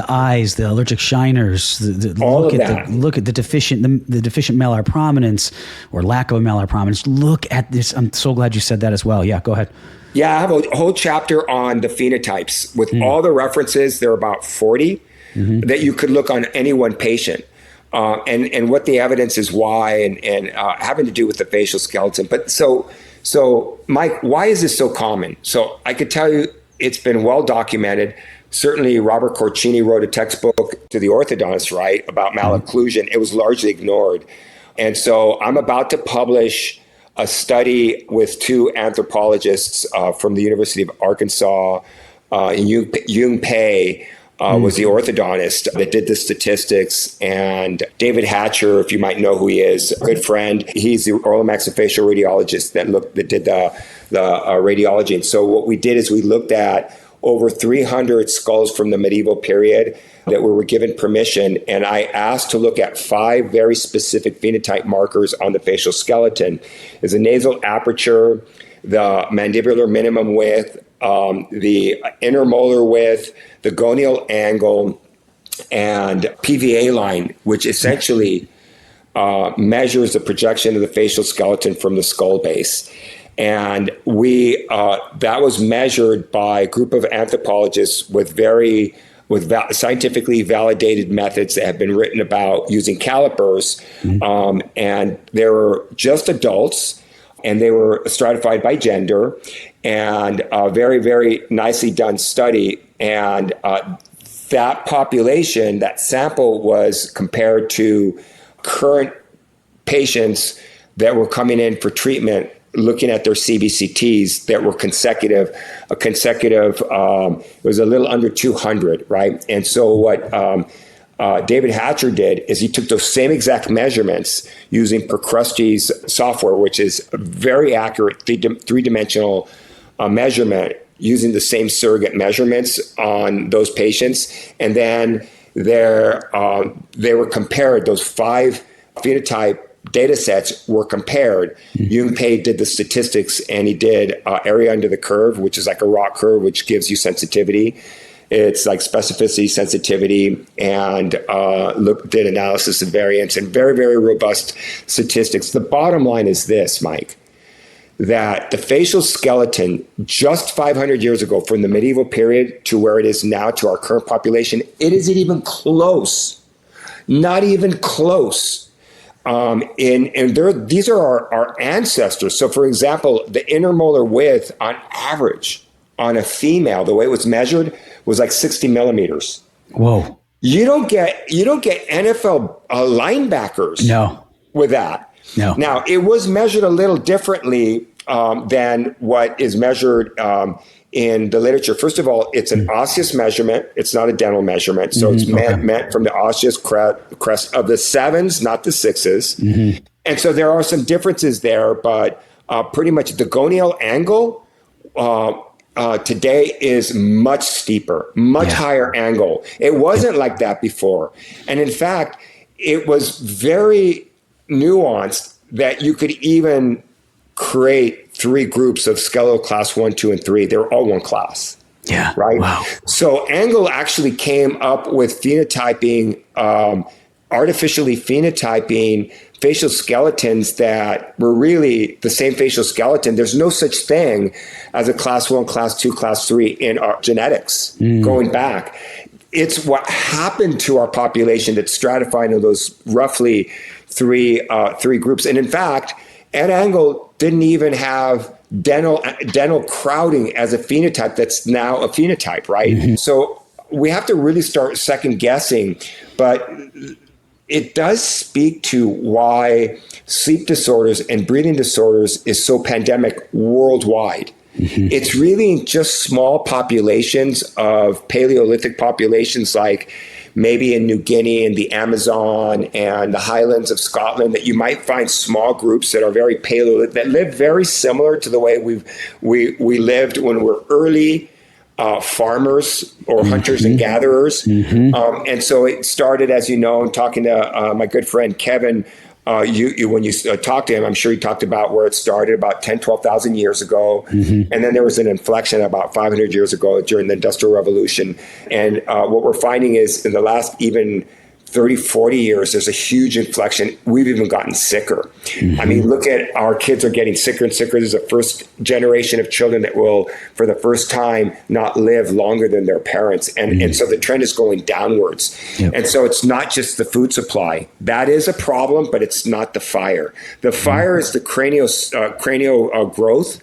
eyes, the allergic shiners, look at the deficient malar prominence or lack of a malar prominence. Look at this. I'm so glad you said that as well. Yeah, go ahead. Yeah, I have a whole chapter on the phenotypes with all the references. There are about 40 that you could look on any one patient. And what the evidence is why, and having to do with the facial skeleton. But so Mike, why is this so common? So I could tell you it's been well documented. Certainly Robert Corcini wrote a textbook to the orthodontists, right, about malocclusion. It was largely ignored. And so I'm about to publish a study with two anthropologists from the University of Arkansas. Yung Pei was the orthodontist that did the statistics, and David Hatcher, if you might know who he is, a good friend. He's the oral maxillofacial radiologist that did the radiology. And so what we did is we looked at over 300 skulls from the medieval period that we were given permission, and I asked to look at 5 very specific phenotype markers on the facial skeleton. Is the nasal aperture, the mandibular minimum width, the intermolar width, the gonial angle, and PVA line, which essentially measures the projection of the facial skeleton from the skull base. And that was measured by a group of anthropologists with scientifically validated methods that have been written about using calipers. And they were just adults, and they were stratified by gender, and a very, very nicely done study. And that population, that sample, was compared to current patients that were coming in for treatment, looking at their CBCTs that were consecutive, it was a little under 200, right? And so what David Hatcher did is he took those same exact measurements using Procruste's software, which is a very accurate three-dimensional measurement using the same surrogate measurements on those patients. And then they were compared, those 5 phenotype data sets were compared. Yung Pei did the statistics, and he did area under the curve, which is like a rock curve, which gives you sensitivity. It's like specificity, sensitivity, and did analysis of variance and very, very robust statistics. The bottom line is this, Mike, that the facial skeleton just 500 years ago, from the medieval period to where it is now to our current population, it isn't even close. Not even close. These are our ancestors. So, for example, the intermolar width on average on a female, the way it was measured, was like 60 millimeters. Whoa! You don't get NFL linebackers with that. No. Now, it was measured a little differently than what is measured in the literature. First of all, it's an osseous measurement. It's not a dental measurement. So it's meant from the osseous crest of the 7s, not the 6s. And so there are some differences there, but pretty much the gonial angle today is much steeper, much higher angle. It wasn't like that before. And in fact, it was very nuanced that you could even create 3 groups of skeletal class 1, 2, and 3. They were all one class. Yeah. Right. Wow. So Angle actually came up with phenotyping, artificially phenotyping facial skeletons that were really the same facial skeleton. There's no such thing as a class 1, class 2, class 3 in our genetics going back. It's what happened to our population that stratified into those roughly three groups. And in fact, Ed Angle didn't even have dental crowding as a phenotype that's now a phenotype, right? So we have to really start second guessing, but it does speak to why sleep disorders and breathing disorders is so pandemic worldwide. It's really just small populations of Paleolithic populations, like maybe in New Guinea and the Amazon and the highlands of Scotland, that you might find small groups that are very Paleolithic, that live very similar to the way we lived when we're early farmers or hunters and gatherers. And so it started, as you know, talking to my good friend Kevin when you talk to him, I'm sure he talked about where it started about 10, 12,000 years ago. And then there was an inflection about 500 years ago during the Industrial Revolution. And what we're finding is in the last even 30, 40 years, there's a huge inflection. We've even gotten sicker. I mean, look at our kids are getting sicker and sicker. There's a first generation of children that will, for the first time, not live longer than their parents. And so the trend is going downwards. And so it's not just the food supply. That is a problem, but it's not the fire. The fire is the cranial growth.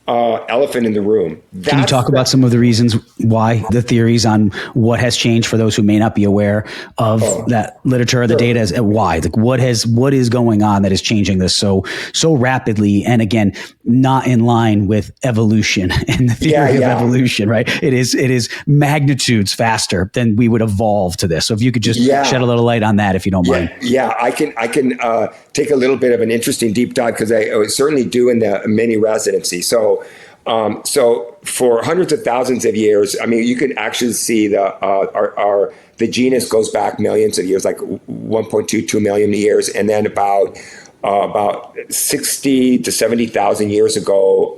Elephant in the room. Can you talk about some of the reasons why, the theories on what has changed for those who may not be aware of that literature or the data, as why, like what is going on that is changing this so rapidly, and again, not in line with evolution and the theory of evolution, right? It is magnitudes faster than we would evolve to this. So if you could just shed a little light on that, if you don't mind. Yeah, I can take a little bit of an interesting deep dive because I was certainly doing the mini residency. So for hundreds of thousands of years, I mean, you can actually see the genus goes back millions of years, like 1.22 million years, and then about 60 to 70,000 years ago,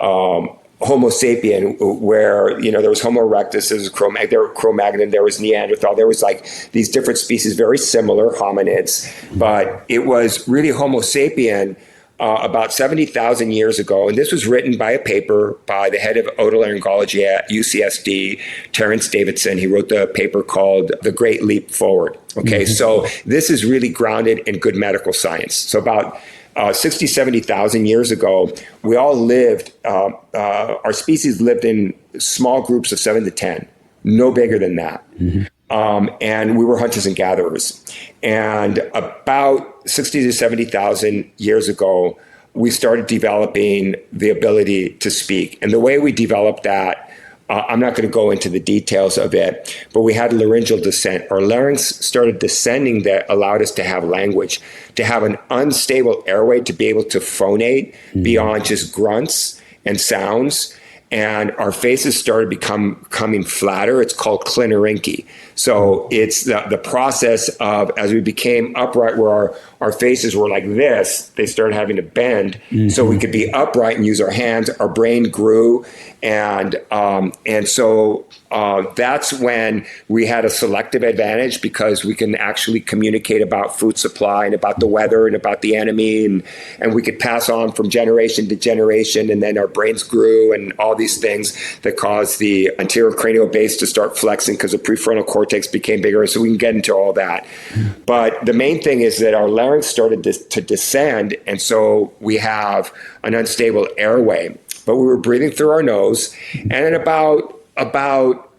Homo sapien, where there was Homo erectus, there was Cro-Magnon, there was Neanderthal, there was like these different species, very similar hominids, but it was really Homo sapien. About 70,000 years ago, and this was written by a paper by the head of otolaryngology at UCSD, Terence Davidson. He wrote the paper called The Great Leap Forward. Okay, so this is really grounded in good medical science. So about 60, 70,000 years ago, we all lived, our species lived in small groups of 7 to 10, no bigger than that. And we were hunters and gatherers. And about 60 to 70,000 years ago, we started developing the ability to speak. And the way we developed that, I'm not going to go into the details of it, but we had laryngeal descent. Our larynx started descending that allowed us to have language, to have an unstable airway, to be able to phonate beyond just grunts and sounds. And our faces started becoming flatter. It's called clinirinky. So it's the process of, as we became upright, where our faces were like this, they started having to bend so we could be upright and use our hands. Our brain grew. And so that's when we had a selective advantage, because we can actually communicate about food supply and about the weather and about the enemy. And we could pass on from generation to generation. And then our brains grew and all these things that caused the anterior cranial base to start flexing because the prefrontal cortex became bigger. So we can get into all that. But the main thing is that our larynx started to descend. And so we have an unstable airway. But we were breathing through our nose. And at about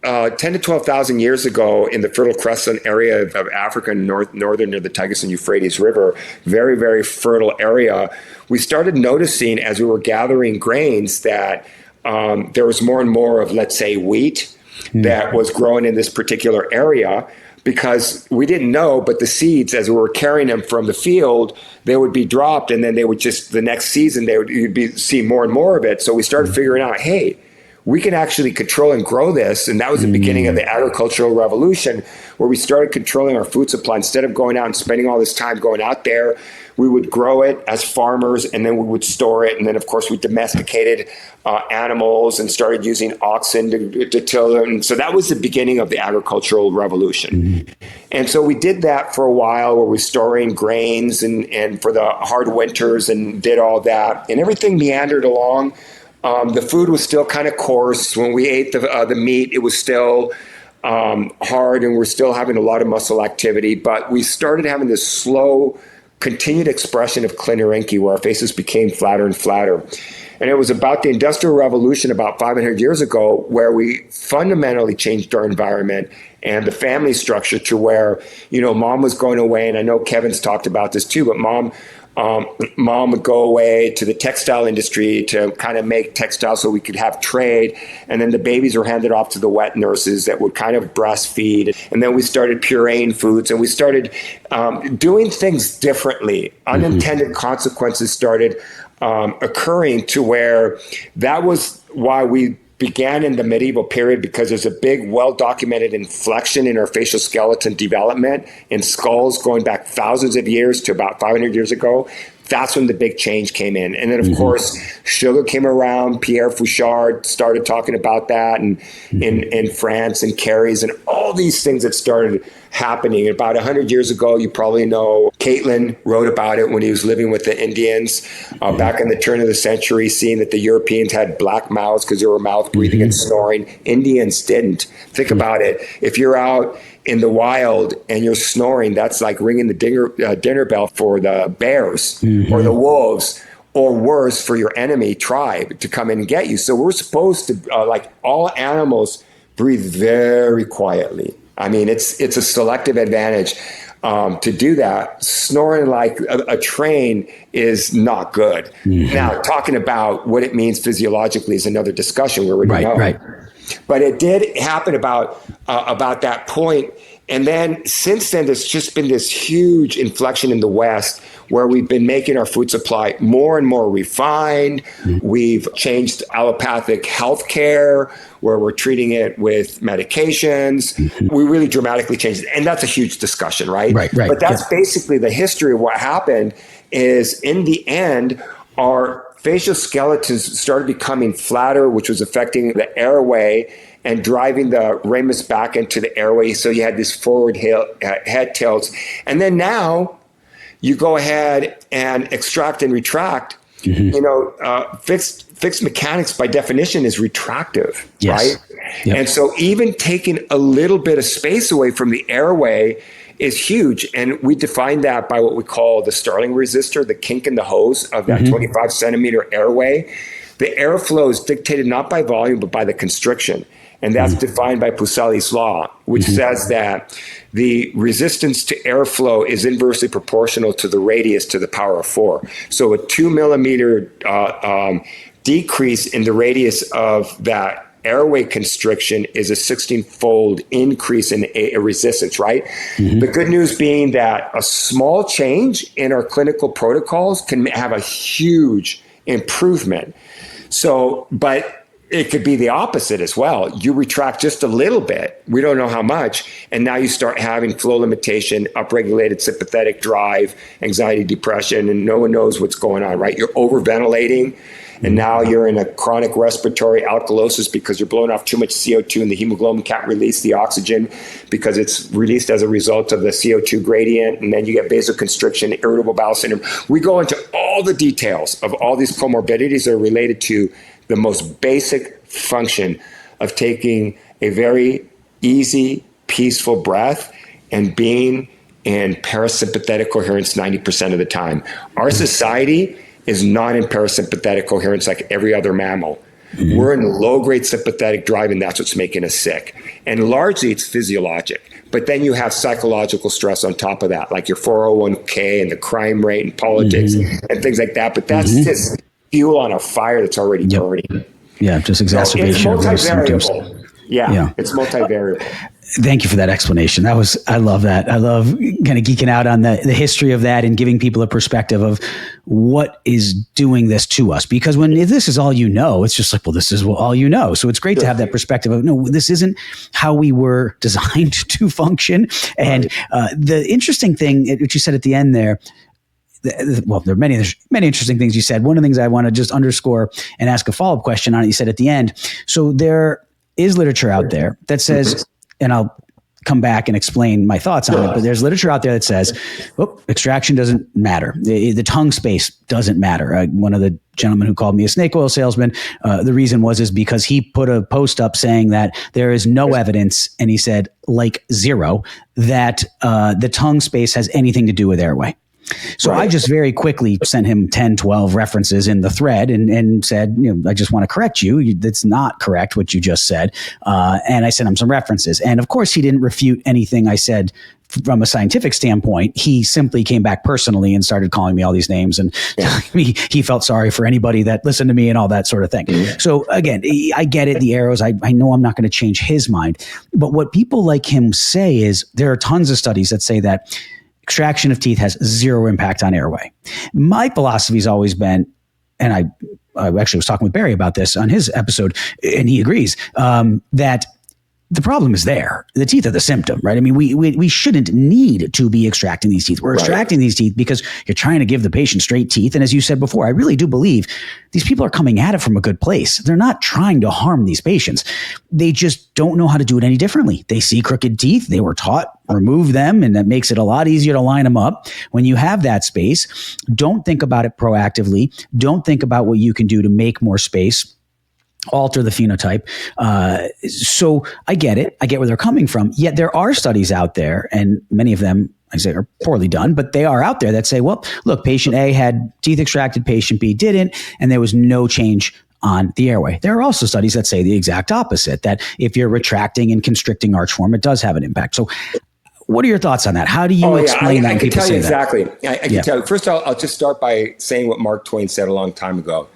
10 to 12,000 years ago, in the Fertile Crescent area of Africa, northern near the Tigris and Euphrates River, very, very fertile area, we started noticing as we were gathering grains that there was more and more of, let's say, wheat that was growing in this particular area, because we didn't know, but the seeds, as we were carrying them from the field, they would be dropped, and then they would just, the next season, you'd see more and more of it. So we started figuring out, hey, we can actually control and grow this. And that was the beginning of the agricultural revolution, where we started controlling our food supply. Instead of going out and spending all this time going out there, we would grow it as farmers, and then we would store it. And then, of course, we domesticated animals and started using oxen to till them. And so that was the beginning of the agricultural revolution. And so we did that for a while, where we were storing grains and for the hard winters, and did all that. And everything meandered along. The food was still kind of coarse. When we ate the meat, it was still hard, and we're still having a lot of muscle activity. But we started having this slow, continued expression of clinirinky, where our faces became flatter and flatter. And it was about the Industrial Revolution, about 500 years ago, where we fundamentally changed our environment and the family structure to where, mom was going away. And I know Kevin's talked about this too, but mom would go away to the textile industry to kind of make textiles so we could have trade. And then the babies were handed off to the wet nurses that would kind of breastfeed. And then we started pureeing foods, and we started doing things differently. Unintended consequences started occurring, to where that was why we began in the medieval period because there's a big, well-documented inflection in our facial skeleton development in skulls going back thousands of years to about 500 years ago. That's when the big change came in. And then, of course, sugar came around. Pierre Fouchard started talking about that, and in France, and caries, and all these things that started happening. About 100 years ago, you probably know, Catlin wrote about it when he was living with the Indians back in the turn of the century, seeing that the Europeans had black mouths because they were mouth breathing and snoring. Indians didn't. Think about it. If you're out in the wild and you're snoring, that's like ringing the dinner bell for the bears or the wolves, or worse, for your enemy tribe to come in and get you. So we're supposed to, like all animals, breathe very quietly. I mean, it's a selective advantage to do that. Snoring like a train is not good. Now, talking about what it means physiologically is another discussion. We already know. Right. But it did happen about that point. And then since then, there's just been this huge inflection in the West where we've been making our food supply more and more refined. We've changed allopathic healthcare where we're treating it with medications. We really dramatically changed it. And that's a huge discussion, right? Right. But that's basically the history of what happened is, in the end, our facial skeletons started becoming flatter, which was affecting the airway and driving the ramus back into the airway. So you had these forward head tilts. And then now you go ahead and extract and retract. Fixed mechanics by definition is retractive, right? Yep. And so even taking a little bit of space away from the airway is huge. And we define that by what we call the Starling resistor, the kink in the hose of that 25 centimeter airway. The airflow is dictated not by volume, but by the constriction. And that's defined by Pucelli's law, which says that the resistance to airflow is inversely proportional to the radius to the power of 4. So a 2 millimeter decrease in the radius of that airway constriction is a 16-fold increase in a resistance, right? The good news being that a small change in our clinical protocols can have a huge improvement. So, but it could be the opposite as well. You retract just a little bit, we don't know how much, and now you start having flow limitation, upregulated sympathetic drive, anxiety, depression, and no one knows what's going on, right? You're overventilating, and now you're in a chronic respiratory alkalosis because you're blowing off too much CO2 and the hemoglobin can't release the oxygen because it's released as a result of the CO2 gradient, and then you get vasoconstriction, irritable bowel syndrome. We go into all the details of all these comorbidities that are related to the most basic function of taking a very easy, peaceful breath and being in parasympathetic coherence 90% of the time. Our society is not in parasympathetic coherence like every other mammal. We're in low-grade sympathetic drive, and that's what's making us sick. And largely, it's physiologic. But then you have psychological stress on top of that, like your 401k and the crime rate and politics and things like that. But that's just fuel on a fire that's already burning. Yeah, just exacerbation of those symptoms. Yeah, it's multivariable. Thank you for that explanation. I love that. I love kind of geeking out on the history of that and giving people a perspective of what is doing this to us. Because when this is all you know, it's just like, well, this is all you know. So it's great to have that perspective of, no, this isn't how we were designed to function. And the interesting thing, which you said at the end there, well, there are many interesting things you said. One of the things I want to just underscore and ask a follow-up question on it, you said at the end. So there is literature out there that says, and I'll come back and explain my thoughts on it, but there's literature out there that says, extraction doesn't matter. The tongue space doesn't matter. One of the gentlemen who called me a snake oil salesman, the reason is because he put a post up saying that there is no evidence, and he said like zero, that the tongue space has anything to do with airway. So I just very quickly sent him 10, 12 references in the thread and said, I just want to correct you. That's not correct what you just said. And I sent him some references. And of course, he didn't refute anything I said from a scientific standpoint. He simply came back personally and started calling me all these names and telling me he felt sorry for anybody that listened to me and all that sort of thing. So again, I get it, the arrows. I know I'm not going to change his mind. But what people like him say is there are tons of studies that say that extraction of teeth has zero impact on airway. My philosophy has always been, and I I actually was talking with Barry about this on his episode, and he agrees that the problem is there. The teeth are the symptom, right? I mean, we shouldn't need to be extracting these teeth. We're extracting these teeth because you're trying to give the patient straight teeth. And as you said before, I really do believe these people are coming at it from a good place. They're not trying to harm these patients. They just don't know how to do it any differently. They see crooked teeth. They were taught, remove them, and that makes it a lot easier to line them up. When you have that space, don't think about it proactively. Don't think about what you can do to make more space, alter the phenotype. So I get it. I get where they're coming from. Yet there are studies out there, and many of them, I say, are poorly done, but they are out there that say, well, look, patient A had teeth extracted, patient B didn't, and there was no change on the airway. There are also studies that say the exact opposite, that if you're retracting and constricting arch form, it does have an impact. So what are your thoughts on that? How do you explain that? I can tell you exactly. I can tell you. First, I'll just start by saying what Mark Twain said a long time ago.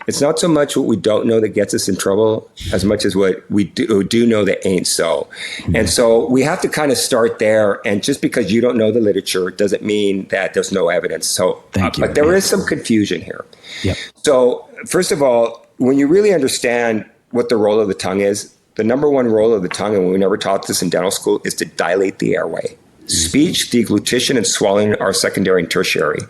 It's not so much what we don't know that gets us in trouble as much as what we do know that ain't so. Mm-hmm. And so we have to kind of start there. And just because you don't know the literature doesn't mean that there's no evidence. So, but there is some confusion here. Yep. So first of all, when you really understand what the role of the tongue is, the number one role of the tongue, and we never taught this in dental school, is to dilate the airway. Speech, deglutition, and swallowing are secondary and tertiary.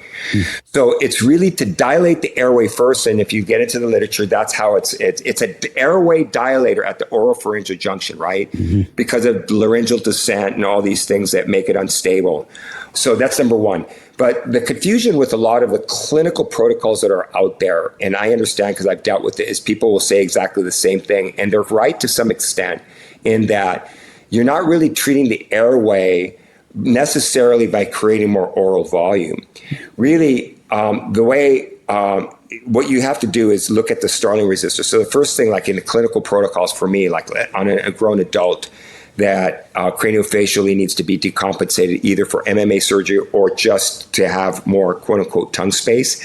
So it's really to dilate the airway first. And if you get into the literature, that's how it's an airway dilator at the oropharyngeal junction, right? Because of laryngeal descent and all these things that make it unstable. So that's number one. But the confusion with a lot of the clinical protocols that are out there, and I understand because I've dealt with it, is people will say exactly the same thing. And they're right to some extent in that you're not really treating the airway necessarily by creating more oral volume. Really, the way what you have to do is look at the Starling resistor. So the first thing, like in the clinical protocols for me, like on a grown adult, that craniofacially needs to be decompensated either for MMA surgery or just to have more quote unquote tongue space.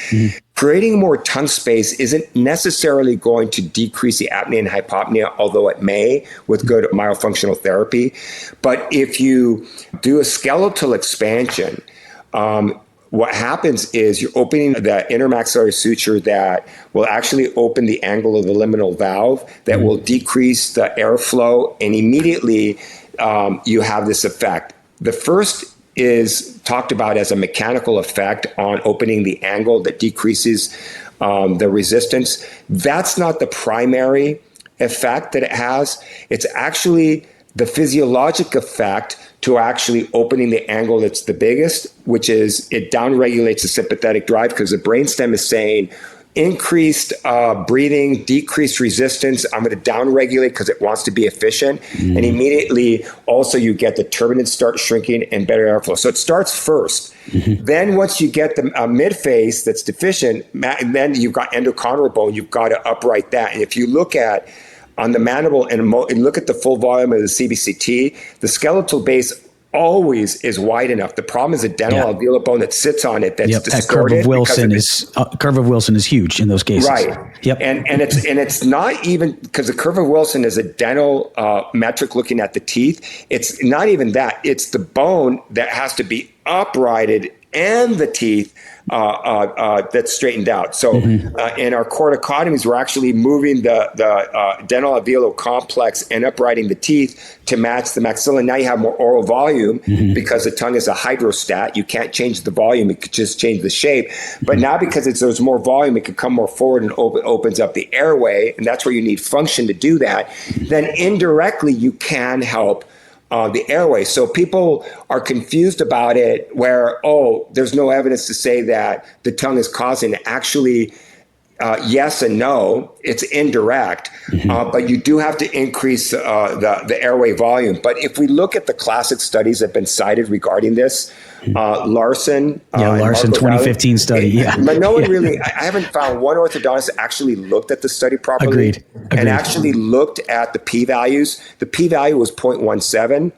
Creating more tongue space isn't necessarily going to decrease the apnea and hypopnea, although it may with good myofunctional therapy. But if you do a skeletal expansion, what happens is you're opening the intermaxillary suture that will actually open the angle of the liminal valve that will decrease the airflow, and immediately you have this effect. The first is talked about as a mechanical effect on opening the angle that decreases the resistance. That's not the primary effect that it has. It's actually the physiologic effect to actually opening the angle that's the biggest, which is it downregulates the sympathetic drive because the brainstem is saying increased breathing, decreased resistance. I'm going to downregulate because it wants to be efficient. And immediately also you get the turbinates start shrinking and better airflow. So it starts first. Then once you get the midface that's deficient, then you've got endochondral bone, you've got to upright that. And if you look at on the mandible and look at the full volume of the CBCT, the skeletal base always is wide enough. The problem is the dental alveolar bone that sits on it that's distorted. That curve of Wilson is huge in those cases. Right. Yep. And it's not even because the curve of Wilson is a dental metric looking at the teeth. It's not even that. It's the bone that has to be uprighted and the teeth that's straightened out. So in our corticotomies, we're actually moving the dental alveolar complex and uprighting the teeth to match the maxilla. Now you have more oral volume because the tongue is a hydrostat. You can't change the volume. It could just change the shape. But now because there's more volume, it can come more forward and opens up the airway. And that's where you need function to do that. Then indirectly, you can help the airway. So people are confused about it where, there's no evidence to say that the tongue is causing it. Actually, yes and no, it's indirect, but you do have to increase the airway volume. But if we look at the classic studies that have been cited regarding this, Larson. Larson 2015 study. But no one really, I haven't found one orthodontist that actually looked at the study properly. Agreed. And actually looked at the p-values. The p-value was 0.17.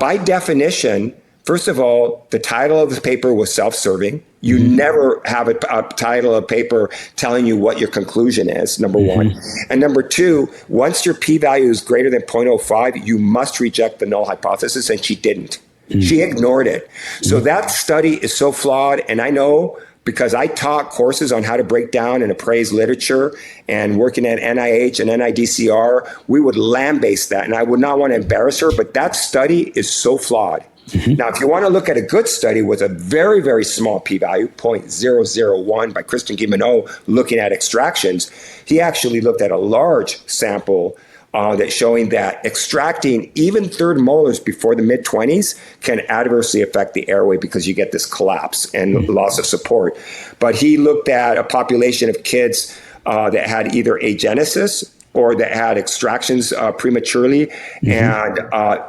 By definition, first of all, the title of the paper was self-serving. You never have a title of paper telling you what your conclusion is, number one. And number two, once your p-value is greater than 0.05, you must reject the null hypothesis, and she didn't. She ignored it. So that study is so flawed, and I know because I taught courses on how to break down and appraise literature, and working at NIH and NIDCR, we would lambaste that. And I would not want to embarrass her, but that study is so flawed. Now, if you want to look at a good study with a very, very small p-value, 0.001 by Christian Guilleminault, looking at extractions, he actually looked at a large sample that's showing that extracting even third molars before the mid-20s can adversely affect the airway because you get this collapse and loss of support. But he looked at a population of kids that had either agenesis or that had extractions prematurely, and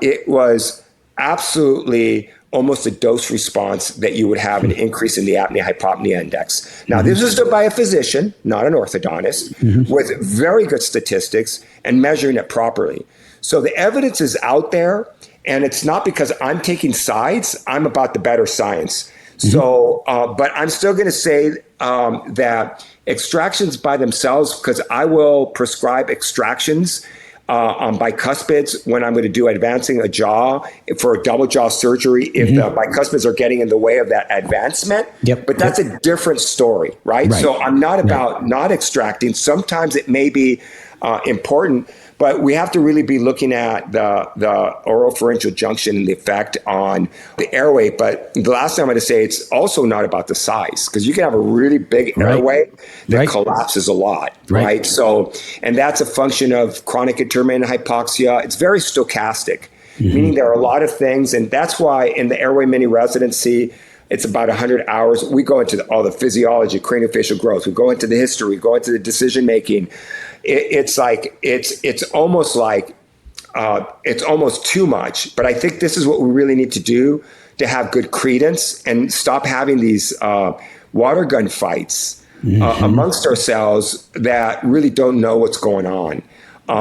it was absolutely almost a dose response that you would have an increase in the apnea-hypopnea index. Now, this is done by a physician, not an orthodontist, with very good statistics and measuring it properly. So the evidence is out there, and it's not because I'm taking sides. I'm about the better science. So, but I'm still going to say that extractions by themselves, because I will prescribe extractions on bicuspids when I'm going to do advancing a jaw for a double jaw surgery if the bicuspids are getting in the way of that advancement. But that's a different story, right? So I'm not about not extracting. Sometimes it may be important, but we have to really be looking at the oropharyngeal junction and the effect on the airway. But the last thing I'm going to say, it's also not about the size, because you can have a really big airway that collapses a lot, right? So, and that's a function of chronic intermittent hypoxia. It's very stochastic, meaning there are a lot of things. And that's why in the Airway mini residency, it's about 100 hours. We go into all the physiology, craniofacial growth. We go into the history, go into the decision making. It's almost too much. But I think this is what we really need to do to have good credence and stop having these water gun fights amongst ourselves that really don't know what's going on.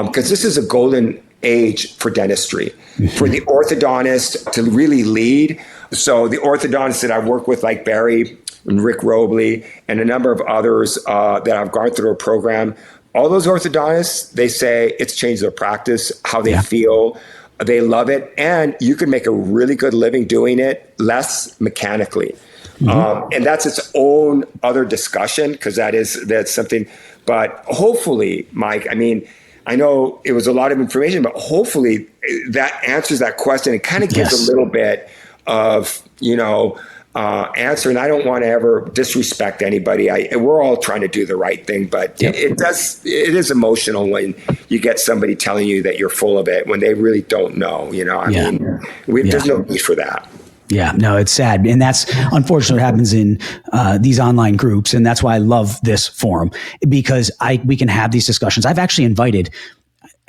Because this is a golden age for dentistry, for the orthodontist to really lead. So the orthodontists that I've worked with, like Barry and Rick Robley and a number of others that I've gone through a program, all those orthodontists, they say it's changed their practice, how they feel, they love it, and you can make a really good living doing it less mechanically. And that's its own other discussion, because that's something. But hopefully, Mike, I mean, I know it was a lot of information, but hopefully that answers that question. It kind of gives a little bit of, answer. And I don't want to ever disrespect anybody. We're all trying to do the right thing, but it is emotional when you get somebody telling you that you're full of it when they really don't know, there's no need for that. Yeah, no, it's sad. And that's unfortunately what happens in these online groups. And that's why I love this forum, because we can have these discussions. I've actually invited,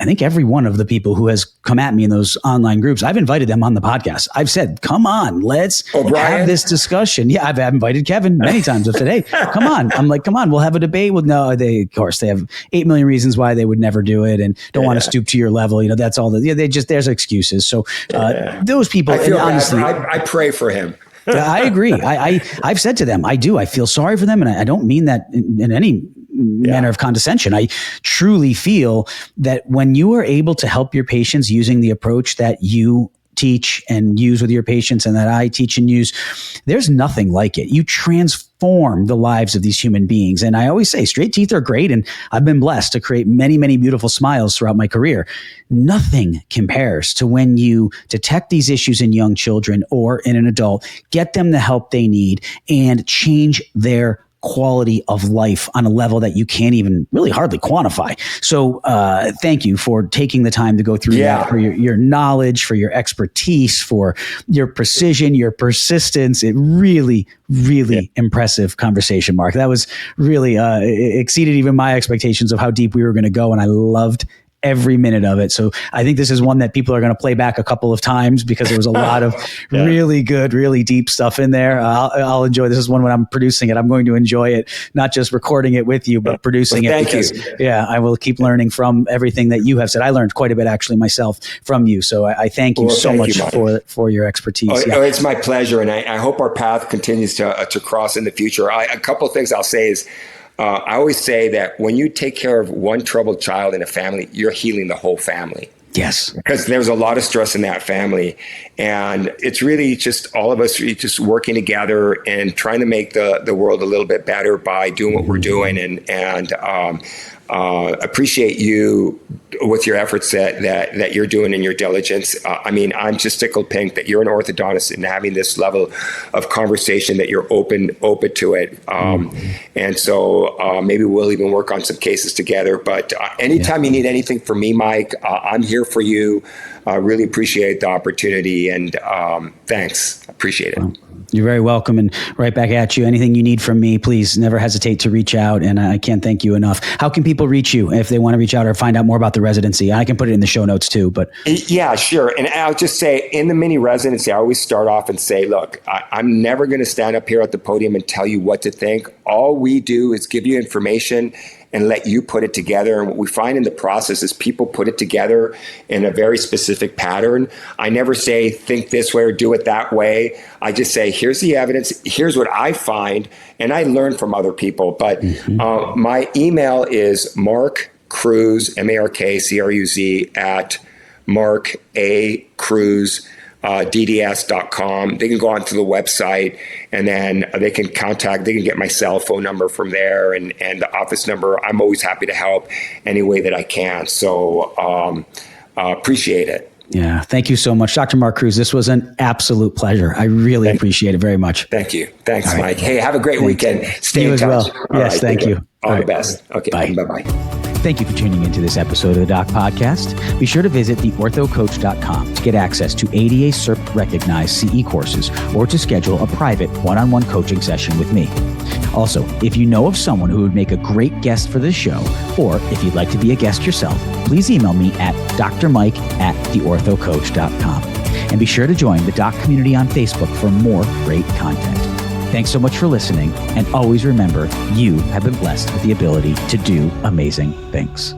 I think, every one of the people who has come at me in those online groups. I've invited them on the podcast. I've said, come on, let's have this discussion. Yeah, I've invited Kevin many times. I've said, hey, come on. I'm like, come on, we'll have a debate. Well, no, they have 8 million reasons why they would never do it and don't want to stoop to your level. That's all there's excuses. So those people, honestly, I pray for him. I agree. I've said to them, I feel sorry for them. And I don't mean that in any manner of condescension. I truly feel that when you are able to help your patients using the approach that you teach and use with your patients and that I teach and use, there's nothing like it. You transform the lives of these human beings. And I always say straight teeth are great. And I've been blessed to create many, many beautiful smiles throughout my career. Nothing compares to when you detect these issues in young children or in an adult, get them the help they need, and change their quality of life on a level that you can't even really hardly quantify. So thank you for taking the time to go through that, for your knowledge, for your expertise, for your precision, your persistence. It really, really impressive conversation, Mark. That was really exceeded even my expectations of how deep we were going to go. And I loved every minute of it. So I think this is one that people are going to play back a couple of times because there was a lot of really good, really deep stuff in there. I'll enjoy this. Is one when I'm producing it. I'm going to enjoy it, not just recording it with you, but producing it. Because, I will keep learning from everything that you have said. I learned quite a bit actually myself from you. So I thank you so much for your expertise. It's my pleasure. And I hope our path continues to cross in the future. A couple of things I'll say is, I always say that when you take care of one troubled child in a family, you're healing the whole family. Yes. Because there was a lot of stress in that family. And it's really just all of us just working together and trying to make the world a little bit better by doing what we're doing. And appreciate you with your efforts that you're doing and your diligence. I mean, I'm just tickled pink that you're an orthodontist and having this level of conversation, that you're open to it. And so maybe we'll even work on some cases together. But anytime you need anything from me, Mike, I'm here for you. I really appreciate the opportunity, and thanks. Appreciate it. You're very welcome, and right back at you. Anything you need from me, please never hesitate to reach out, and I can't thank you enough. How can people reach you if they want to reach out or find out more about the residency? I can put it in the show notes too, but. Yeah, sure. And I'll just say, in the mini residency, I always start off and say, look, I'm never going to stand up here at the podium and tell you what to think. All we do is give you information and let you put it together. And what we find in the process is people put it together in a very specific pattern. I never say, think this way or do it that way. I just say, here's the evidence. Here's what I find. And I learn from other people. But my email is Mark Cruz, MarkCruz, at Mark A. Cruz, DDS.com. They can go onto the website, and then they can get my cell phone number from there and the office number. I'm always happy to help any way that I can. So appreciate it. Yeah. Thank you so much, Dr. Mark Cruz. This was an absolute pleasure. I really appreciate it very much. Thank you. Thanks, Mike. Hey, have a great weekend. Stay in touch. Well. Yes, thank you. All the best. Okay. Bye-bye. Thank you for tuning into this episode of the Doc Podcast. Be sure to visit theorthocoach.com to get access to ADA CERP recognized CE courses or to schedule a private one-on-one coaching session with me. Also, if you know of someone who would make a great guest for this show, or if you'd like to be a guest yourself, please email me at drmike@theorthocoach.com. And be sure to join the Doc community on Facebook for more great content. Thanks so much for listening, and always remember, you have been blessed with the ability to do amazing things.